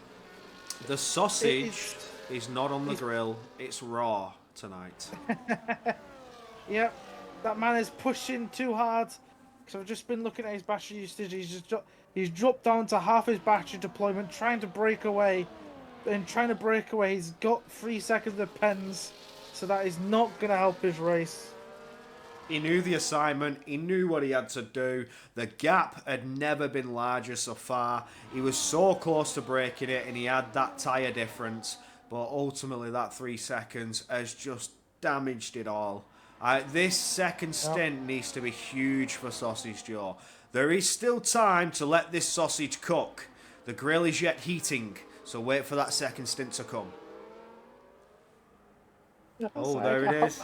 The sausage is not on the grill, it's raw tonight. Yep, that man is pushing too hard. Because I've just been looking at his battery usage. He's dropped down to half his battery deployment, trying to break away. and trying to break away. He's got 3 seconds of pens, so that is not going to help his race. He knew the assignment. He knew what he had to do. The gap had never been larger so far. He was so close to breaking it, and he had that tyre difference. But ultimately, that 3 seconds has just damaged it all. This second stint needs to be huge for Sausage Joe. There is still time to let this sausage cook. The grill is yet heating, so wait for that second stint to come. Oh, there it is.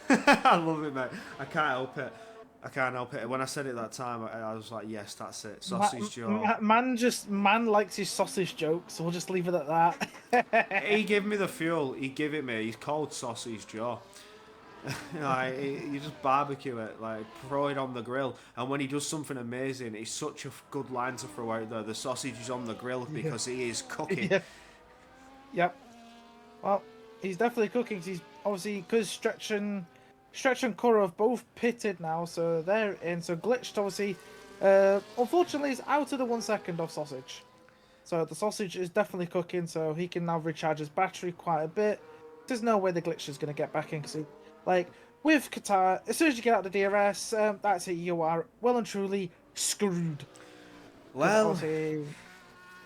I love it, mate. I can't help it. I can't help it. When I said it that time, I was like, yes, that's it. Sausage Joe. Man likes his sausage jokes, so we'll just leave it at that. He gave me the fuel. He gave it me. He's called Sausage Joe. Like, you just barbecue it, like throw it on the grill, and when he does something amazing, it's such a good line to throw out there. The sausage is on the grill because he is cooking. Yeah. Yep. Well, he's definitely cooking. He's obviously, because Stretch and Kuro have both pitted now, so they're in. So Glitched obviously, unfortunately, is out of the 1 second of Sausage. So the Sausage is definitely cooking, so he can now recharge his battery quite a bit. There's no way the Glitch is going to get back in, because like with Qatar, as soon as you get out the DRS, that's it. You are well and truly screwed. Well,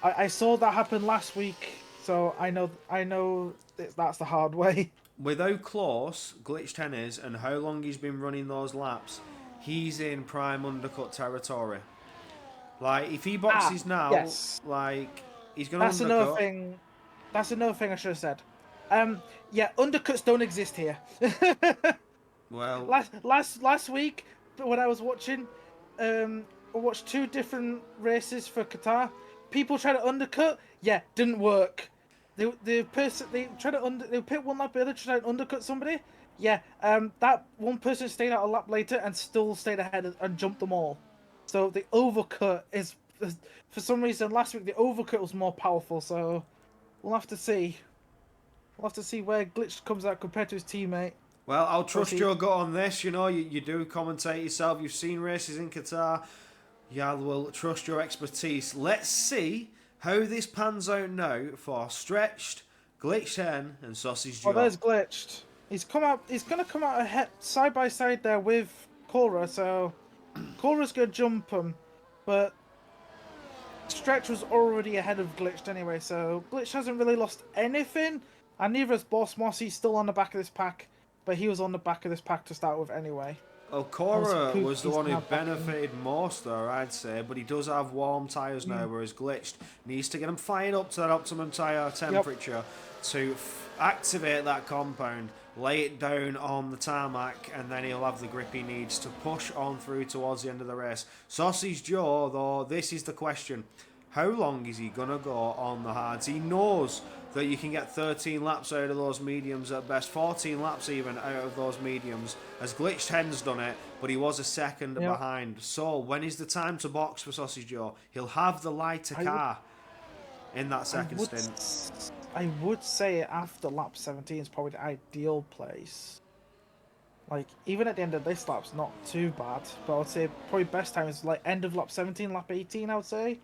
I saw that happen last week, so I know that's the hard way. with how close Glitch 10 is and how long he's been running those laps, he's in prime undercut territory. Like, if he boxes now, yes. like, he's going to That's undercut. another thing. That's another thing I should have said. Yeah, undercuts don't exist here. Well, last week when I was watching, I watched 2 different races for Qatar. People try to undercut, yeah, didn't work. They pit one lap earlier to try and undercut somebody. Yeah, that one person stayed out a lap later and still stayed ahead and jumped them all. So the overcut is, for some reason, last week the overcut was more powerful. So we'll have to see. We'll have to see where Glitch comes out compared to his teammate. well, I'll trust your gut on this. You know, you do commentate yourself. You've seen races in Qatar. Yeah, will trust your expertise. Let's see how this pans out now for Stretched, Glitch 10, and Sausage Joe. Oh, there's Glitched. He's come out. He's gonna come out ahead, side by side there with Cora. So Cora's gonna jump him, but Stretch was already ahead of Glitched anyway. So Glitch hasn't really lost anything, and neither has Boss Moss. He's still on the back of this pack, but he was on the back of this pack to start with anyway. Well, Cora was the one who benefited most there, I'd say, but he does have warm tyres now, whereas Glitched needs to get him fired up to that optimum tyre temperature to activate that compound, lay it down on the tarmac, and then he'll have the grip he needs to push on through towards the end of the race. Sausage Joe, though, this is the question. How long is he going to go on the hards? He knows that you can get 13 laps out of those mediums at best, 14 laps even out of those mediums, as Glitch 10's done it, but he was a second behind. So when is the time to box for Sausage Joe? He'll have the lighter car in that second stint. I would say after lap 17 is probably the ideal place. Like, even at the end of this lap's not too bad, but I would say probably best time is like end of lap 17, lap 18, I would say,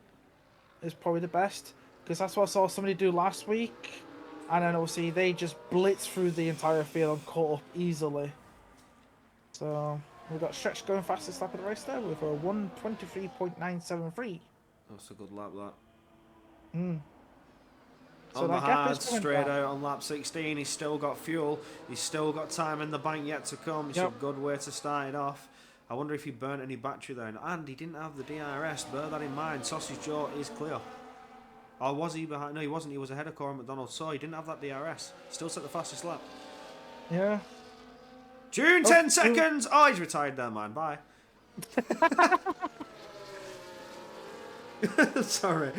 is probably the best. Because that's what I saw somebody do last week. And then obviously they just blitzed through the entire field and caught up easily. So we've got Stretch going fastest lap of the race there with a 1:23.973. That's a good lap, that. So on the that gap hard, is coming straight back. out on lap 16, he's still got fuel. He's still got time in the bank yet to come. It's a good way to start it off. I wonder if he burnt any battery there. And he didn't have the DRS. Bear that in mind. Sausage Joe is clear. Or was he behind? No, he wasn't. He was ahead of Cora McDonald. So he didn't have that DRS. Still set the fastest lap. Yeah. June, 10 seconds. Oh, he's retired there, man. Bye. Sorry.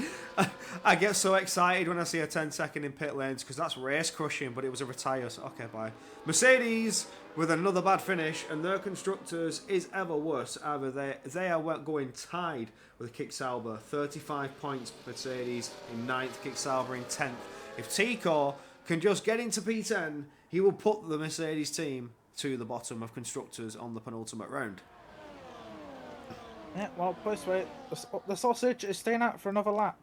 I get so excited when I see a 10-second in pit lanes because that's race crushing, but it was a retire. So, okay, bye. Mercedes with another bad finish, and their constructors is ever worse. Either they are going tied with Kick Sauber, 35 points Mercedes in 9th, Kick Sauber in 10th. If Tico can just get into P10, he will put the Mercedes team to the bottom of constructors on the penultimate round. Yeah, well, this way, the sausage is staying out for another lap.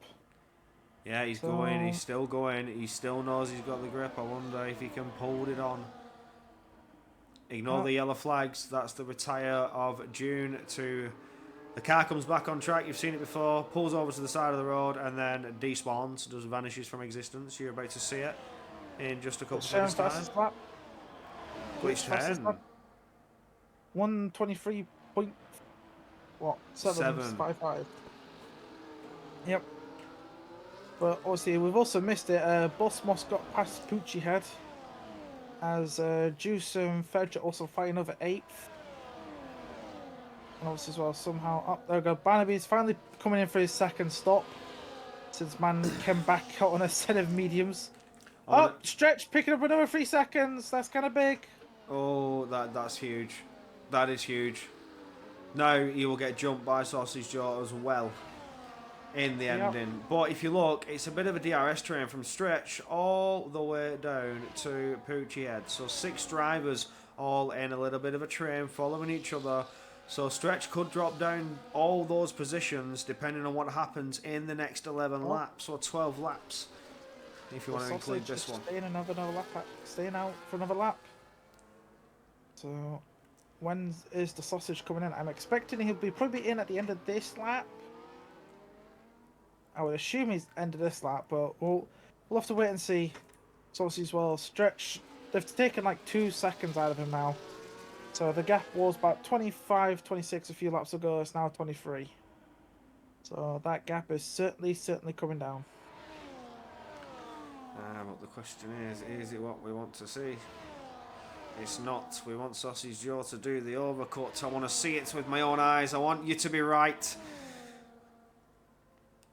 Yeah, he's going. He's still going. He still knows he's got the grip. I wonder if he can hold it on. Ignore the yellow flags. That's the retire of June to... The car comes back on track. You've seen it before. Pulls over to the side of the road and then despawns. Just vanishes from existence. You're about to see it in just a couple of seconds time. Glitch 10. 123 point... What? 755. Yep. But obviously we've also missed it. Boss Moss got past Poochie Head. As Juice and Fedge are also fighting over 8th. And obviously as well somehow up there we go. Barnaby's finally coming in for his second stop. Since man came back out on a set of mediums. Oh, Stretch picking up another 3 seconds. That's kind of big. Oh, that's huge. That is huge. Now he will get jumped by Sausage Jaw as well in the ending. But if you look, it's a bit of a DRS train from Stretch all the way down to Poochie Head. So 6 drivers all in a little bit of a train following each other. So Stretch could drop down all those positions depending on what happens in the next 11 laps or 12 laps. If you want to include this one. Staying out for another lap. So when is the Sausage coming in? I'm expecting he'll be probably in at the end of this lap. I would assume he's end of this lap, but we'll have to wait and see. So obviously as well, Stretch, they've taken like 2 seconds out of him now. So the gap was about 25, 26 a few laps ago. It's now 23. So that gap is certainly coming down. But the question is it what we want to see? It's not. We want Sausage Joe to do the overcut. I want to see it with my own eyes. I want you to be right.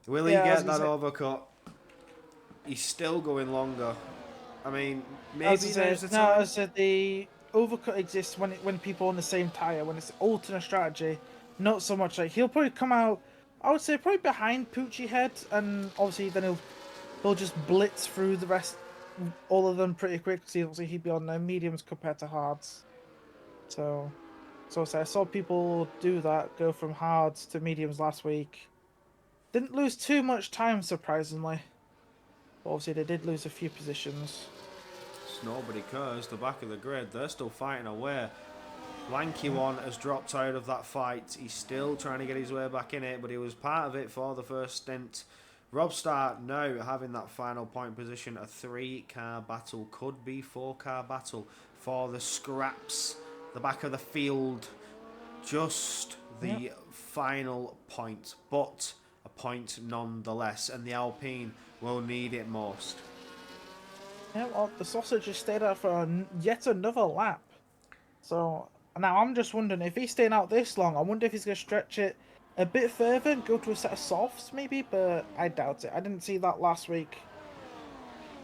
Will he get that overcut? He's still going longer. I mean, maybe there's a time. No, I said the overcut exists when people on the same tyre, when it's alternate strategy. Not so much like he'll probably come out. I would say probably behind Poochie Head, and obviously then he'll just blitz through the rest, all of them pretty quick. See, obviously he'd be on their mediums compared to hards. So I saw people do that, go from hards to mediums last week. Didn't lose too much time, surprisingly. But obviously they did lose a few positions. Nobody cares. The back of the grid, they're still fighting away. Lanky One has dropped out of that fight. He's still trying to get his way back in it, but he was part of it for the first stint. Robstar now having that final point position. A 3-car battle, could be 4-car battle for the scraps. The back of the field, just the final point, but a point nonetheless, and the Alpine will need it most. Yeah, well, the Sausage has stayed out for yet another lap. So now I'm just wondering if he's staying out this long. I wonder if he's going to stretch it a bit further and go to a set of softs, maybe. But I doubt it. I didn't see that last week.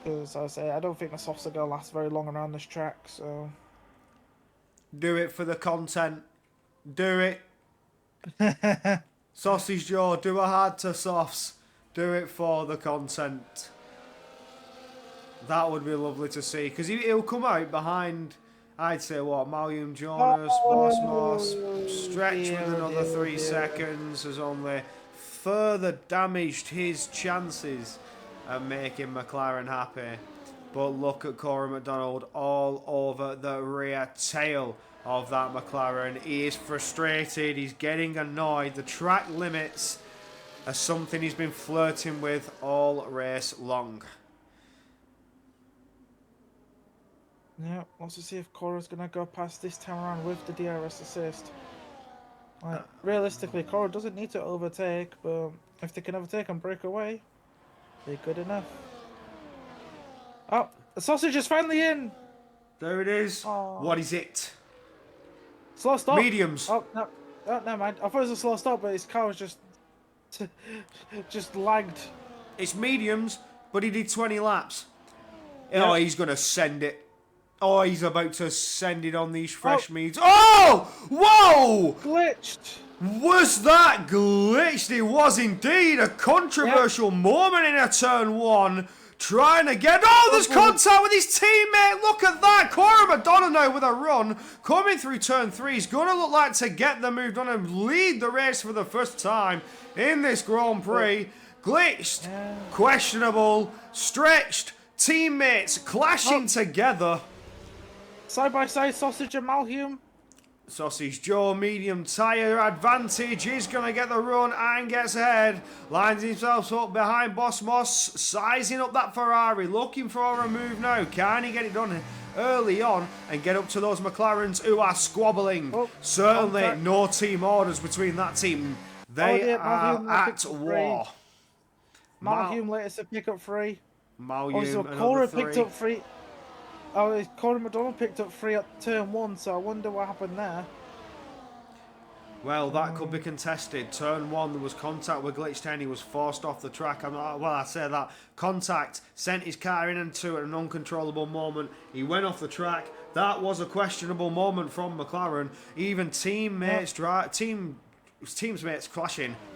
Because I don't think the softs are going to last very long around this track. So do it for the content. Do it. Sausage Joe, do a hard to softs. Do it for the content. That would be lovely to see, because he'll come out behind, I'd say, what, Malcolm Jonas, Boss Moss, Stretch with another 3 seconds has only further damaged his chances of making McLaren happy. But look at Corey McDonald all over the rear tail of that McLaren. He is frustrated, he's getting annoyed. The track limits are something he's been flirting with all race long. Yeah, let's see if Cora's going to go past this time around with the DRS assist. Like, realistically, Cora doesn't need to overtake, but if they can overtake and break away, they're good enough. Oh, the Sausage is finally in! There it is. Oh. What is it? Slow stop. Mediums. Oh, no. Oh, never mind. I thought it was a slow stop, but his car was just lagged. It's mediums, but he did 20 laps. Yep. Oh, he's going to send it. Oh, he's about to send it on these fresh meads. Oh! Whoa! Glitched. Was that glitched? It was indeed a controversial moment in a turn 1. Trying to get... Oh, there's contact with his teammate. Look at that. Corey Madonna now with a run. Coming through turn 3. He's going to look like to get the move done and lead the race for the first time in this Grand Prix. Glitched, questionable, stretched, teammates clashing together. Side by side, Sausage and Malhume. Sausage Joe, medium tyre advantage. He's going to get the run and gets ahead. Lines himself up behind Boss Moss, sizing up that Ferrari, looking for a move now. Can he get it done early on and get up to those McLarens who are squabbling? Certainly no team orders between that team. They are at war. Malhume latest to pick up 3. Malhume, so Cora picked up 3. Oh, Cora McDonald picked up 3 at turn 1, so I wonder what happened there. Well, that could be contested. Turn 1, there was contact with Glitch 10. He was forced off the track. I say that. Contact sent his car in and to at an uncontrollable moment. He went off the track. That was a questionable moment from McLaren. Even teammates clashing.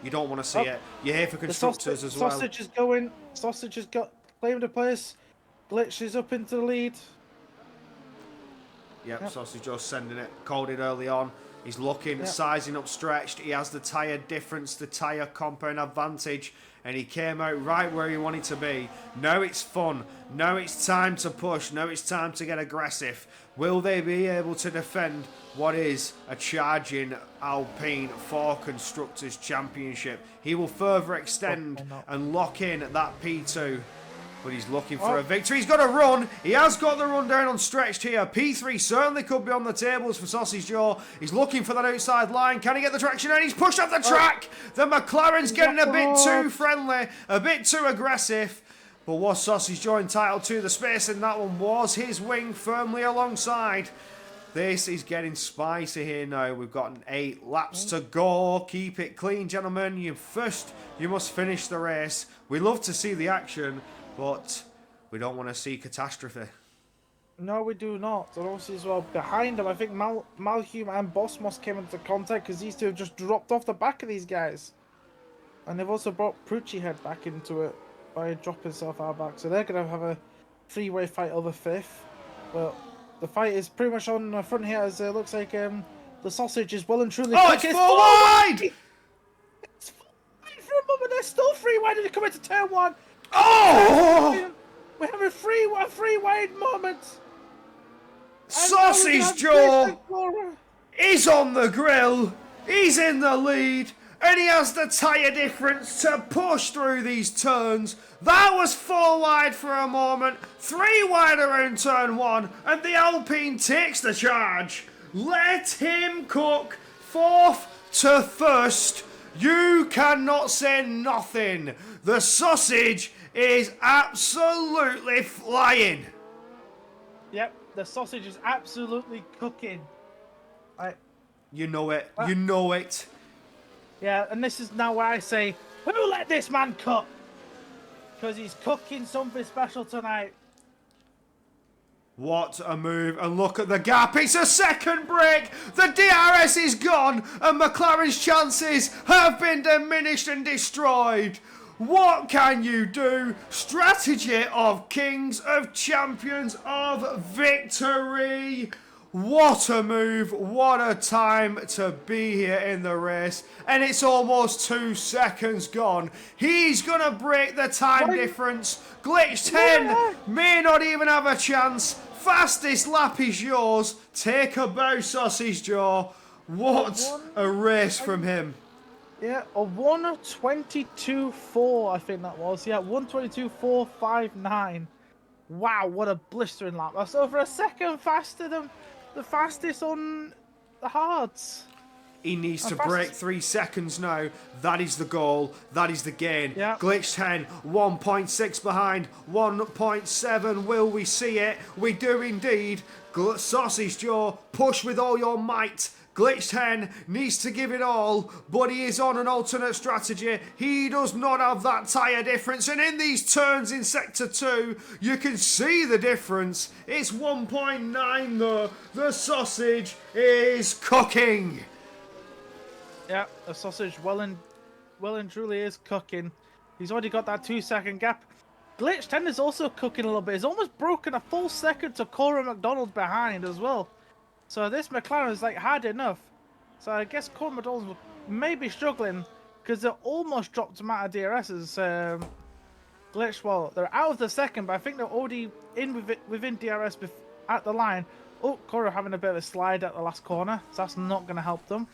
You don't want to see it. You're here for constructors as well. Sausage is going. Sausage has got claimed a place. Glitch is up into the lead. Yep. Sausage just sending it. Called it early on. He's looking, sizing up stretched. He has the tyre difference, the tyre compound advantage, and he came out right where he wanted to be. Now it's fun. Now it's time to push. Now it's time to get aggressive. Will they be able to defend what is a charging Alpine for Constructors Championship? He will further extend and lock in that P2. But he's looking for a victory. He's got a run. He has got the run down on stretched here. P3 certainly could be on the tables for Sausage Joe. He's looking for that outside line. Can he get the traction in? He's pushed off the track. The McLaren's getting a bit too friendly, a bit too aggressive. But was Sausage Joe entitled to the space? And that one was his wing firmly alongside. This is getting spicy here now. We've got 8 laps to go. Keep it clean, gentlemen. You must finish the race. We love to see the action, but we don't want to see catastrophe. No, we do not. And obviously as well, behind him, I think Malhume and Boss Moss came into contact because these two have just dropped off the back of these guys. And they've also brought Prucci Head back into it by dropping himself out back. So they're going to have a 3-way fight over 5th. But the fight is pretty much on the front here as it looks like the Sausage is well and truly... Oh, it's 4 wide! It's 4 wide for a moment. They're still 3 wide as they come into turn 1. Oh! We have a free wide moment. Sausage Joe is on the grill. He's in the lead. And he has the tyre difference to push through these turns. That was 4 wide for a moment. 3 wide around turn 1. And the Alpine takes the charge. Let him cook. 4th to 1st. You cannot say nothing. The Sausage is absolutely flying. Yep, the Sausage is absolutely cooking. You know it. You know it. Yeah, and this is now where I say, who let this man cook? Because he's cooking something special tonight. What a move, and look at the gap, it's a second break, the DRS is gone, and McLaren's chances have been diminished and destroyed. What can you do? Strategy of kings, of champions, of victory. What a move, what a time to be here in the race. And it's almost 2 seconds gone. He's going to break the time difference. Glitch 10 may not even have a chance. Fastest lap is yours. Take a bow, Sausage Joe. What a race from him. Yeah, a 1:22.4 I think that was. Yeah, 1:22.459. Wow, what a blistering lap. That's over a second faster than the fastest on the hards. He needs to break 3 seconds now. That is the goal. That is the gain. Yeah. Glitch 10, 1.6 behind, 1.7. Will we see it? We do indeed. Sausage Joe, push with all your might. Glitch 10 needs to give it all, but he is on an alternate strategy. He does not have that tyre difference, and in these turns in Sector 2, you can see the difference. It's 1.9 though. The Sausage is cooking. Yeah, the Sausage well and truly is cooking. He's already got that 2-second gap. Glitch 10 is also cooking a little bit. He's almost broken a full second to Cora McDonald behind as well. So this McLaren is like hard enough. So I guess Cora McDonald may be struggling, because they almost dropped them out of DRS's glitch. Well, they're out of the second, but I think they're already in within DRS at the line. Oh, Cora having a bit of a slide at the last corner, so that's not going to help them.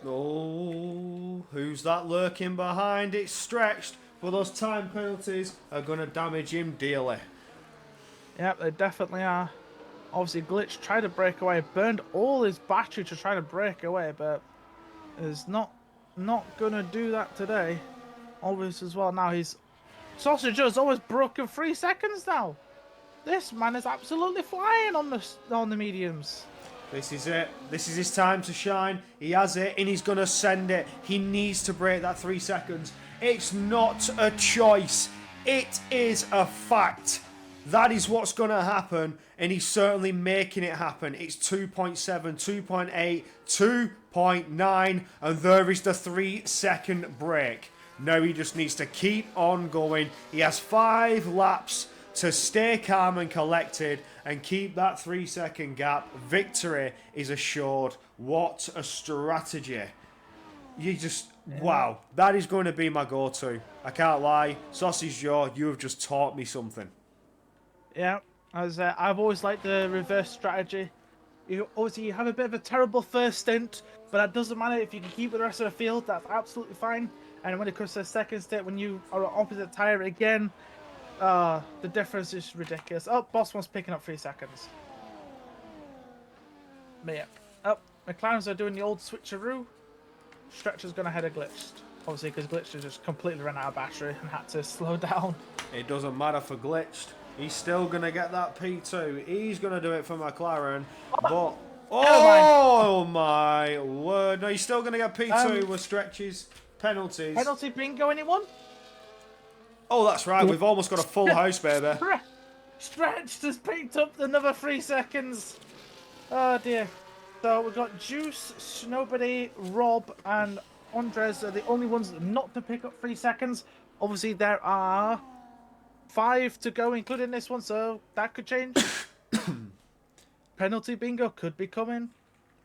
Oh, who's that lurking behind? It's Stretched, but those time penalties are going to damage him dearly. Yep, they definitely are. Obviously, Glitch tried to break away, burned all his battery to try to break away, but is not going to do that today. Obvious as well. Now he's Sausage Joe's almost broken 3 seconds now. This man is absolutely flying on the mediums. This is it. This is his time to shine. He has it, and he's going to send it. He needs to break that 3 seconds. It's not a choice. It is a fact. That is what's going to happen, and he's certainly making it happen. It's 2.7, 2.8, 2.9, and there is the 3 second break. Now he just needs to keep on going. He has 5 laps to stay calm and collected and keep that 3 second gap. Victory is assured. What a strategy. Wow, that is going to be my go-to. I can't lie. Sausage Joe, you have just taught me something. Yeah, as I've always liked the reverse strategy. You have a bit of a terrible first stint, but that doesn't matter if you can keep the rest of the field. That's absolutely fine. And when it comes to the second stint, when you are on opposite tire again, the difference is ridiculous. Oh, Boss one's picking up 3 seconds. But yeah. Oh, McLaren's are doing the old switcheroo. Stretcher's gonna head a Glitched. Obviously, because Glitched just completely ran out of battery and had to slow down. It doesn't matter for Glitched. He's still going to get that P2. He's going to do it for McLaren. But... Oh my word. No, he's still going to get P2 with Stretches. Penalties. Penalty bingo, anyone? Oh, that's right. We've almost got a full house, baby. Stretched has picked up another 3 seconds. Oh dear. So we've got Juice, Snowbody, Rob, and Andres are the only ones not to pick up 3 seconds. Obviously, there are 5 to go, including this one, so that could change. Penalty bingo could be coming.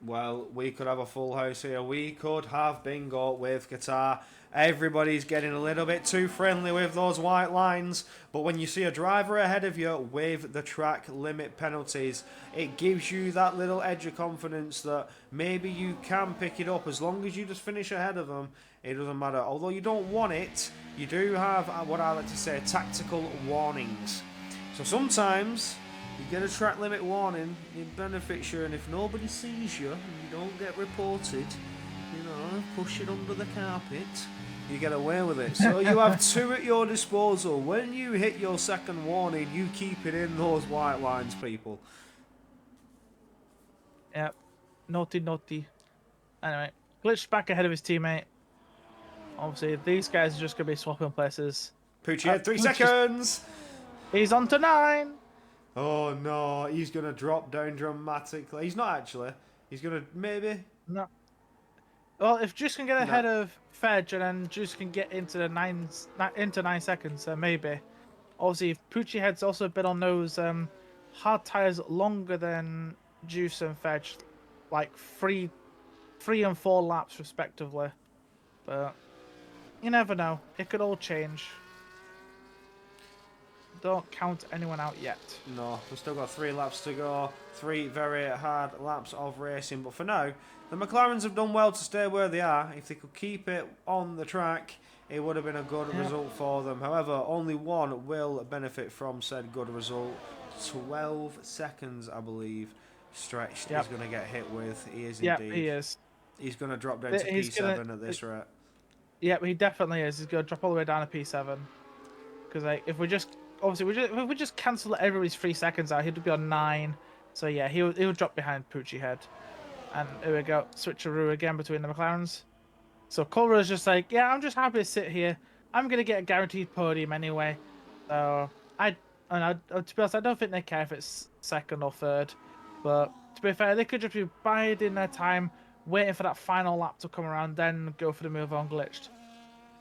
Well, we could have a full house here. We could have bingo with Qatar. Everybody's getting a little bit too friendly with those white lines. But when you see a driver ahead of you with the track limit penalties, it gives you that little edge of confidence that maybe you can pick it up. As long as you just finish ahead of them, it doesn't matter. Although you don't want it, you do have what I like to say, tactical warnings. So sometimes you get a track limit warning, it benefits you, and if nobody sees you and you don't get reported, you know, push it under the carpet, you get away with it. So you have 2 at your disposal. When you hit your second warning, you keep it in those white lines, people. Yep. Naughty. Anyway, Glitched back ahead of his teammate. Obviously, these guys are just going to be swapping places. Pucci had 3 seconds! He's on to 9! Oh no, he's going to drop down dramatically. He's not actually. He's going to, maybe? No. Well, if Juice can get ahead of Fedge and then Juice can get into 9 seconds, maybe. Obviously, if Pucci heads also been on those hard tires longer than Juice and Fedge, like 3 and 4 laps respectively. But you never know. It could all change. Don't count anyone out yet. No, we've still got 3 laps to go. 3 very hard laps of racing. But for now, the McLarens have done well to stay where they are. If they could keep it on the track, it would have been a good result for them. However, only one will benefit from said good result. 12 seconds, I believe, Stretched is going to get hit with. He is indeed. Yeah, he is. He's going to drop down to P7 at this rate. Yeah, he definitely is. He's going to drop all the way down to P7. Because like, if we just cancel everybody's 3 seconds out, he'd be on 9. So yeah, he'll drop behind Pucci head. And here we go, switcheroo again between the McLarens. So Cora's just like, yeah, I'm just happy to sit here. I'm gonna get a guaranteed podium anyway. So to be honest, I don't think they care if it's second or third. But to be fair, they could just be biding their time, waiting for that final lap to come around, then go for the move on Glitched.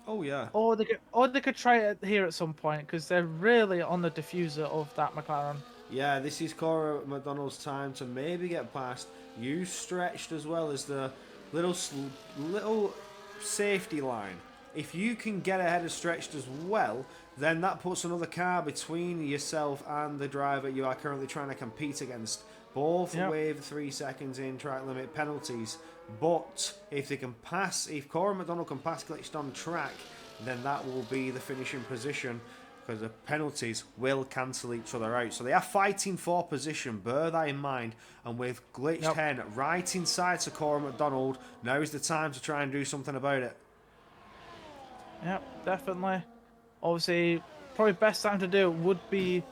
Oh yeah. Or they could try it here at some point because they're really on the diffuser of that McLaren. Yeah, this is Cora McDonald's time to maybe get past. You Stretched as well as the little safety line. If you can get ahead of Stretched as well, then that puts another car between yourself and the driver you are currently trying to compete against. Both with 3 seconds in track limit penalties. But if they can pass, if Corey McDonald can pass Glitched on track, then that will be the finishing position, because the penalties will cancel each other out. So they are fighting for position, bear that in mind. And with Glitched Hen right inside to Corey McDonald, now is the time to try and do something about it. Yep, definitely. Obviously, probably best time to do it would be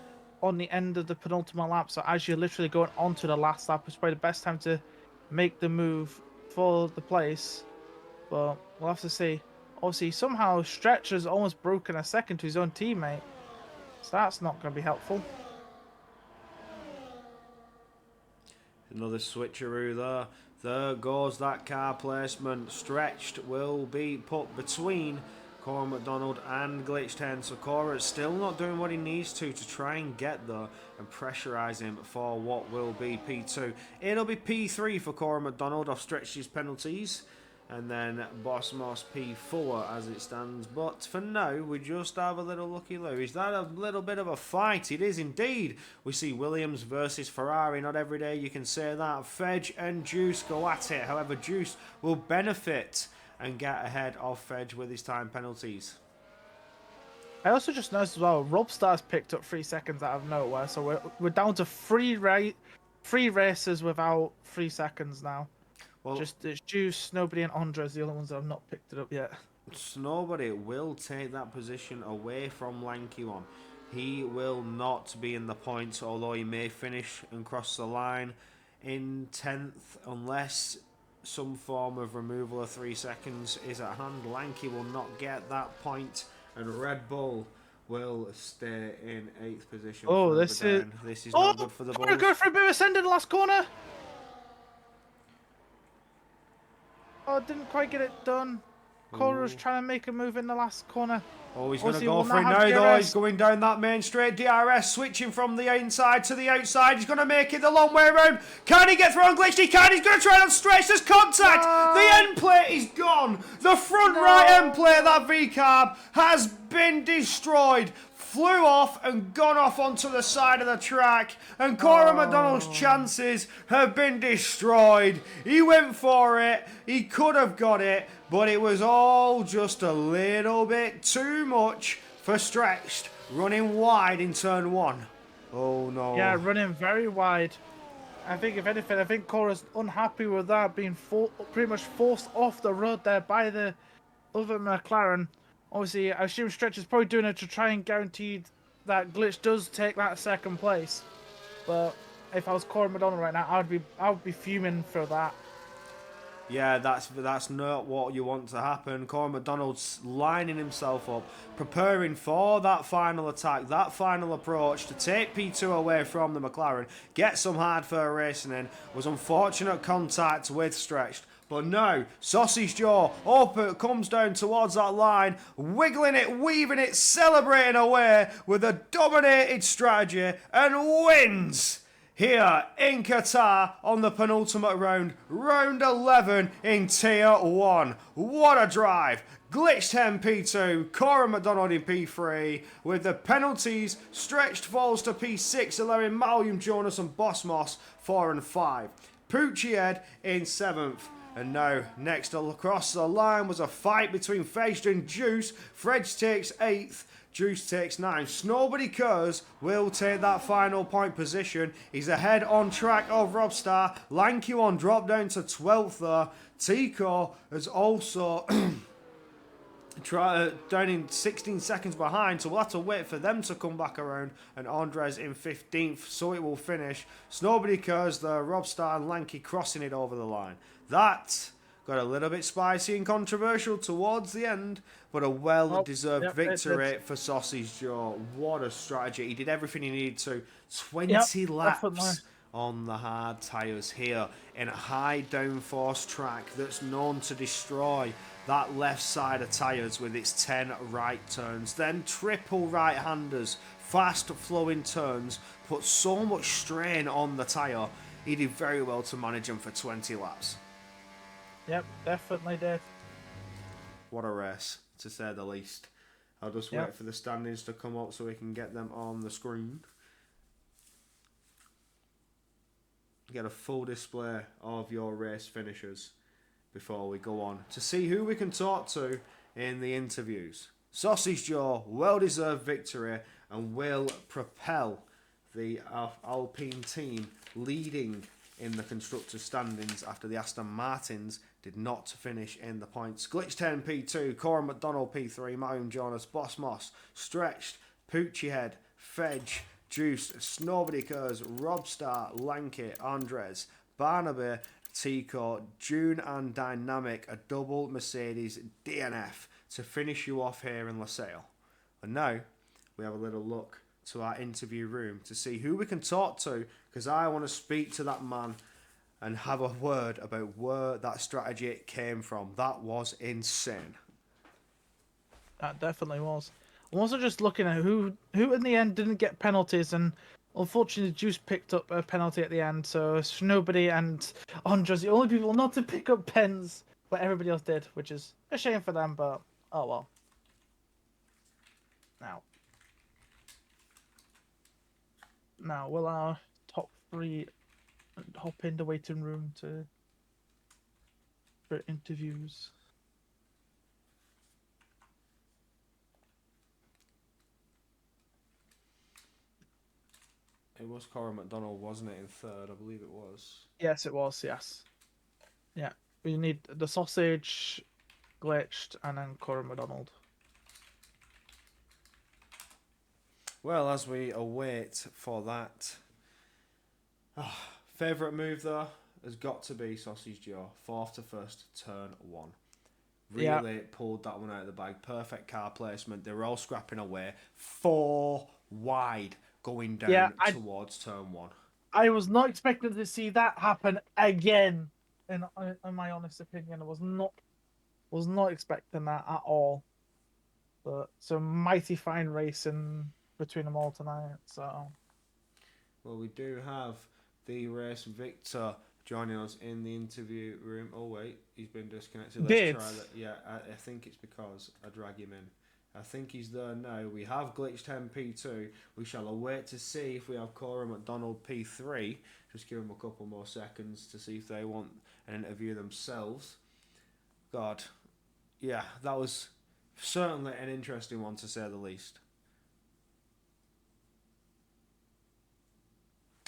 on the end of the penultimate lap. So as you're literally going onto the last lap, it's probably the best time to make the move for the place. But we'll have to see. Obviously, somehow Stretch has almost broken a second to his own teammate. So that's not going to be helpful. Another switcheroo there. There goes that car placement. Stretched will be put between Cora McDonald and Glitched Hen. So Cora's still not doing what he needs to try and get there and pressurise him for what will be P2. It'll be P3 for Cora McDonald off Stretch's penalties. And then Boss Moss P4 as it stands. But for now, we just have a little looky-loo. Is that a little bit of a fight? It is indeed. We see Williams versus Ferrari. Not every day you can say that. Fedge and Juice go at it. However, Juice will benefit and get ahead of Fedge with his time penalties. I also just noticed as well, Robstar's picked up 3 seconds out of nowhere. So we're down to three races without 3 seconds now. Well, just it's Juice, Nobody, and Andres, the only ones that have not picked it up yet. Nobody will take that position away from Lanky One. He will not be in the points, although he may finish and cross the line in 10th, unless some form of removal of 3 seconds is at hand. Lanky will not get that point, and Red Bull will stay in 8th position. Oh, this is not good for the Bulls. Go for a bit of ascend in the last corner. Oh, didn't quite get it done. Cora's trying to make a move in the last corner. Oh, he's going to go for it now, though. He's going down that main straight. DRS switching from the inside to the outside. He's going to make it the long way around. Can he get through on Glitched? He can. He's going to try and stretch. There's contact. No. The end plate is gone. The front right end plate of that V-carb has been destroyed. Flew off and gone off onto the side of the track, and Cora McDonald's chances have been destroyed. He went for it, he could have got it, but it was all just a little bit too much for Stretched, running wide in turn 1. Oh no. Yeah, running very wide. I think if anything, I think Cora's unhappy with that, being pretty much forced off the road there by the other McLaren. Obviously, I assume Stretch is probably doing it to try and guarantee that Glitch does take that second place. But if I was Corey McDonald right now, I would be fuming for that. Yeah, that's not what you want to happen. Corey McDonald's lining himself up, preparing for that final attack, that final approach to take P2 away from the McLaren, get some hard-fare racing in. Was unfortunate contact with Stretched. But no, Sausage Jaw up it comes down towards that line, wiggling it, weaving it, celebrating away with a dominated strategy, and wins here in Qatar on the penultimate round, round 11 in Tier 1. What a drive! Glitched Hen P2, Cora McDonald in P3, with the penalties. Stretched falls to P6, allowing Malcolm Jonas and Boss Moss 4 and 5. Poochie Ed in 7th. And now, next across the line was a fight between Fedge and Juice. Fedge takes 8th, Juice takes 9th. Snowbody Curse will take that final point position. He's ahead on track of Robstar. Lanky One dropped down to 12th there. Tico has also down in 16 seconds behind, so we'll have to wait for them to come back around. And Andres in 15th, so it will finish. Snowbody Curse there, Robstar and Lanky crossing it over the line. That got a little bit spicy and controversial towards the end, but a well-deserved victory for Sausage Joe. What a strategy. He did everything he needed to. 20 laps definitely on the hard tyres here in a high downforce track that's known to destroy that left side of tyres with its 10 right turns. Then triple right-handers, fast-flowing turns, put so much strain on the tyre. He did very well to manage them for 20 laps. Yep, definitely did. What a race, to say the least. I'll just Yep. wait for the standings to come up so we can get them on the screen. Get a full display of your race finishers before we go on to see who we can talk to in the interviews. Sausage Joe, well-deserved victory and will propel the Alpine team leading in the constructors' standings after the Aston Martins did not finish in the points. Glitch 10 P2, Cora McDonald P3, Mariam Jonas, Boss Moss, Stretched, Poochie Head, Fedge, Juice, Snowbody Curse, Robstar, Lanky, Andres, Barnaby, Tico, June and Dynamic, a double Mercedes DNF to finish you off here in Losail. And now we have a little look to our interview room to see who we can talk to, because I want to speak to that man and have a word about where that strategy came from. That was insane. That definitely was. I'm also just looking at who in the end didn't get penalties, and unfortunately Juice picked up a penalty at the end, so nobody and Andres the only people not to pick up pens, but everybody else did, which is a shame for them, but oh well. Now will our top three hop in the waiting room for interviews? It was Cora McDonald, wasn't it, in third? I believe it was. Yes, it was. Yes. Yeah. We need the sausage, glitched, and then Cora McDonald. Well, as we await for that, favourite move though has got to be Sausage Joe, fourth to first, turn one. Really pulled that one out of the bag. Perfect car placement. They were all scrapping away. 4 wide going down towards turn one. I was not expecting to see that happen again. In my honest opinion, I was not expecting that at all. But some mighty fine racing between them all tonight. So. Well, we do have the race victor joining us in the interview room. Oh wait, he's been disconnected. Let's try that. Yeah, I think it's because I drag him in. I think he's there now. We have glitched MP2. We shall await to see if we have Cora McDonald P3. Just give them a couple more seconds to see if they want an interview themselves. God, yeah, that was certainly an interesting one to say the least.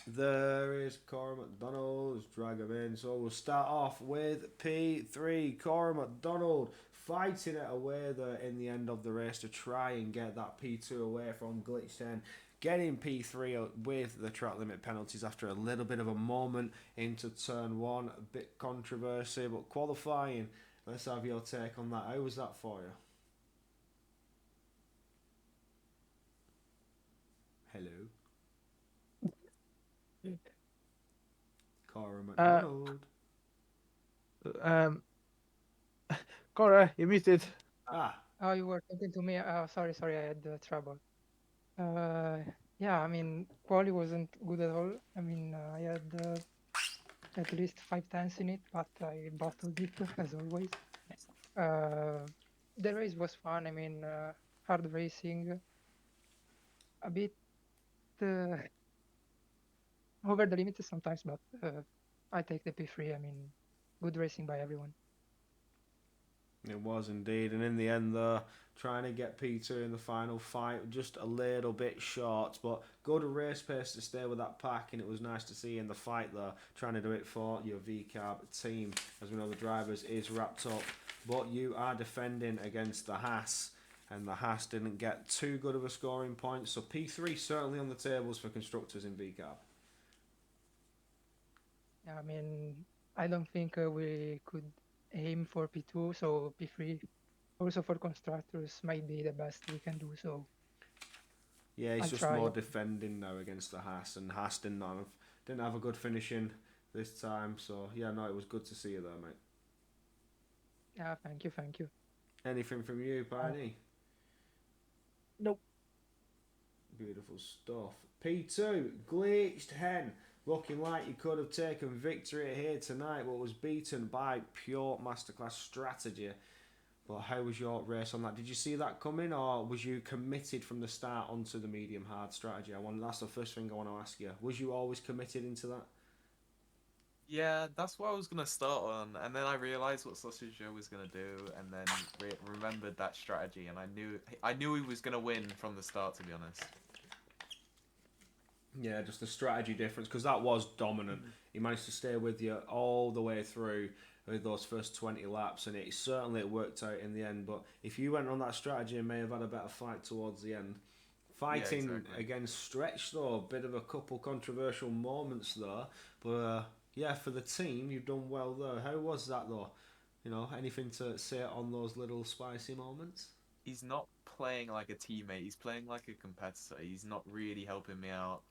There is Cora McDonald. Let's drag him in. So we'll start off with P3. Cora McDonald fighting it away there in the end of the race to try and get that P2 away from Glitch 10. Getting P3 with the track limit penalties after a little bit of a moment into turn one. A bit controversy, but qualifying. Let's have your take on that. How was that for you? Hello. Cora McDonald. Cora, you're muted. Oh, you were talking to me. Sorry, I had trouble. Yeah, I mean, quali wasn't good at all. I mean, I had at least 5 times in it, but I bottled it as always. The race was fun. I mean, hard racing, a bit over the limit sometimes, but I take the P3. I mean, good racing by everyone. It was indeed, and in the end though, trying to get P2 in the final fight, just a little bit short, but good race pace to stay with that pack, and it was nice to see in the fight though, trying to do it for your VCAB team. As we know, the drivers is wrapped up, but you are defending against the Haas, and the Haas didn't get too good of a scoring point, so P3 certainly on the tables for constructors in VCAB. I mean, I don't think we could aim for P2, so P3 also for constructors might be the best we can do. So yeah, he's I'll just try. more defending now against the Haas, and Haas didn't have a good finishing this time. So yeah, no, it was good to see you there, mate. Yeah, thank you. Anything from you, Barney? Nope. Beautiful stuff. P2, Glitched Hen. looking like you could have taken victory here tonight, but was beaten by pure masterclass strategy. But how was your race on that? Did you see that coming, or was you committed from the start onto the medium hard strategy? That's the first thing I want to ask you. Was you always committed into that? Yeah, that's what I was gonna start on, and then I realized what Sausage Joe was gonna do, and then remembered that strategy, and I knew he was gonna win from the start. To be honest. Yeah, just the strategy difference, because that was dominant. He managed to stay with you all the way through with those first 20 laps, and it certainly worked out in the end. But if you went on that strategy, you may have had a better fight towards the end. Fighting against Stretch, though, a bit of a couple controversial moments there. But yeah, for the team, you've done well there. How was that, though? You know, anything to say on those little spicy moments? He's not playing like a teammate. He's playing like a competitor. He's not really helping me out.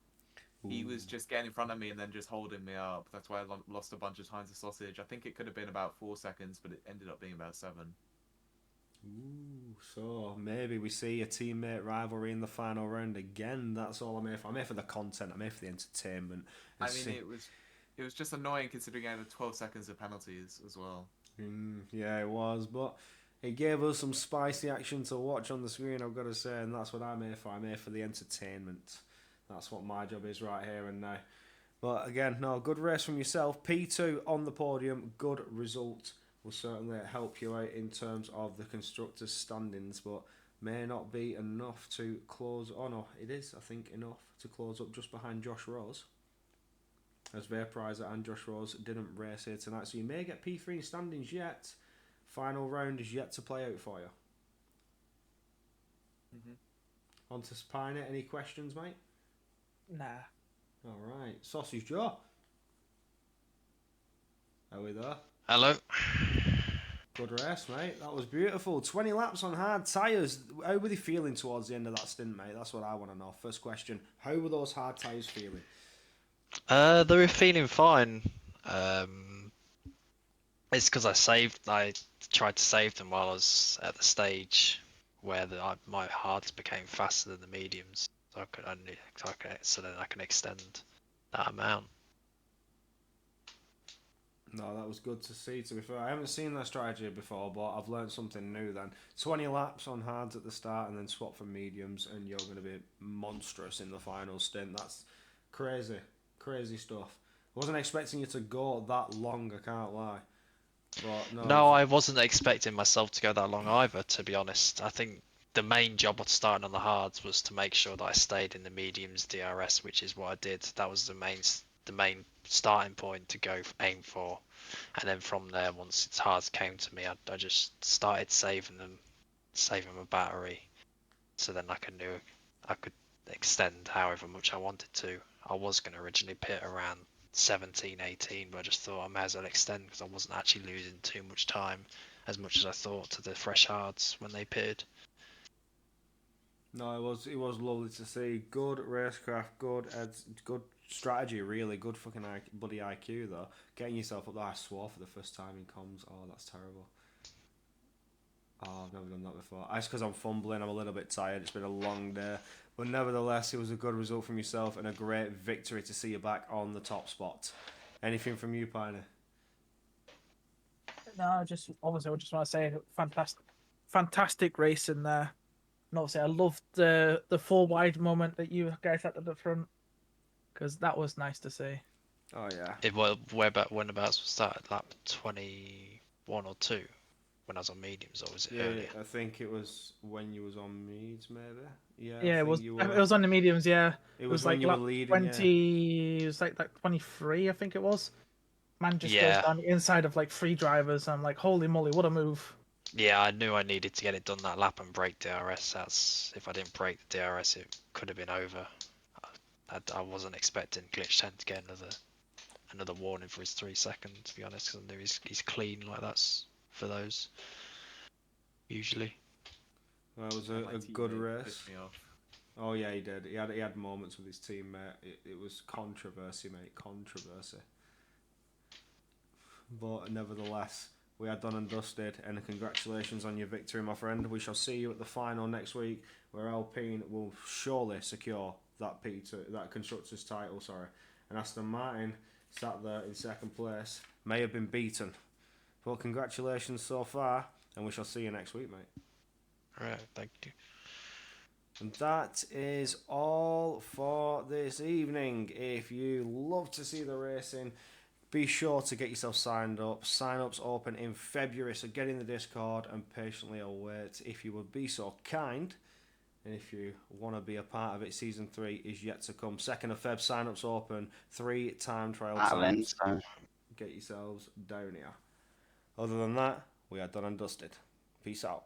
He was just getting in front of me and then just holding me up. That's why I lost a bunch of times to Sausage. I think it could have been about 4 seconds, but it ended up being about 7. Ooh, so maybe we see a teammate rivalry in the final round again. That's all I'm here for. I'm here for the content. I'm here for the entertainment. I mean, it was just annoying considering I had 12 seconds of penalties as well. Yeah, it was, but it gave us some spicy action to watch on the screen, I've got to say, and that's what I'm here for. I'm here for the entertainment. That's what my job is right here and now. But again, no, good race from yourself. P2 on the podium, good result. Will certainly help you out in terms of the constructors' standings, but may not be enough to close. Oh no, it is, I think, enough to close up just behind Josh Rose, as Vaporizer and Josh Rose didn't race here tonight. So you may get P3 in standings yet. Final round is yet to play out for you. On to Spiner. Any questions, mate? Nah. Alright. Sausage Joe. Are we there? Hello. Good race, mate. That was beautiful. 20 laps on hard tyres. How were they feeling towards the end of that stint, mate? That's what I want to know. First question. How were those hard tyres feeling? They were feeling fine. It's because I tried to save them while I was at the stage where my hards became faster than the mediums, so then I can extend that amount. No, that was good to see, to be fair. I haven't seen that strategy before, but I've learned something new then. 20 laps on hards at the start and then swap for mediums, and you're going to be monstrous in the final stint. That's crazy. Crazy stuff. I wasn't expecting you to go that long, I can't lie. But No, I wasn't expecting myself to go that long either, to be honest. I think the main job of starting on the hards was to make sure that I stayed in the mediums DRS, which is what I did. That was the main starting point to go aim for, and then from there, once its hards came to me, I just started saving a battery, so then I knew I could extend however much I wanted to. I was going to originally pit around 17, 18, but I just thought I may as well extend because I wasn't actually losing too much time as much as I thought to the fresh hards when they pitted. no, it was lovely to see. Good racecraft, good strategy, really. Good fucking bloody IQ, though. Getting yourself up there, I swore for the first time in comms. Oh, that's terrible. Oh, I've never done that before. That's because I'm fumbling. I'm a little bit tired. It's been a long day. But nevertheless, it was a good result from yourself and a great victory to see you back on the top spot. Anything from you, Pioneer? No, just obviously I just want to say fantastic race in there. And obviously I loved the full wide moment that you guys had at the front, because that was nice to see. Oh yeah. Whenabouts was that? Lap 21 or 2? When I was on mediums, or was it earlier? I think it was when you was on mediums, maybe. Yeah. Yeah, it was. It was on the mediums. Yeah, It was when like you were leading. 20. Yeah. It was like 23, I think it was. Man just Yeah. goes down the inside of like 3 drivers. I'm like, holy moly, what a move! Yeah, I knew I needed to get it done that lap and break DRS. If I didn't break the DRS, it could have been over. I wasn't expecting Glitch 10 to get another warning for his 3 seconds, to be honest, because I knew he's clean like that's for those usually. Well, it was a good race. Oh yeah, he did. He had moments with his teammate. It was controversy, mate. Controversy. But nevertheless, we are done and dusted, and congratulations on your victory, my friend. We shall see you at the final next week, where Alpine will surely secure that P2, that constructors title. Sorry, and Aston Martin sat there in second place. May have been beaten. But congratulations so far, and we shall see you next week, mate. Alright, thank you. And that is all for this evening. If you love to see the racing, be sure to get yourself signed up. Sign-ups open in February, so get in the Discord and patiently await if you would be so kind. And if you want to be a part of it, Season 3 is yet to come. 2nd of Feb, sign-ups open. 3 time trial times. Get yourselves down here. Other than that, we are done and dusted. Peace out.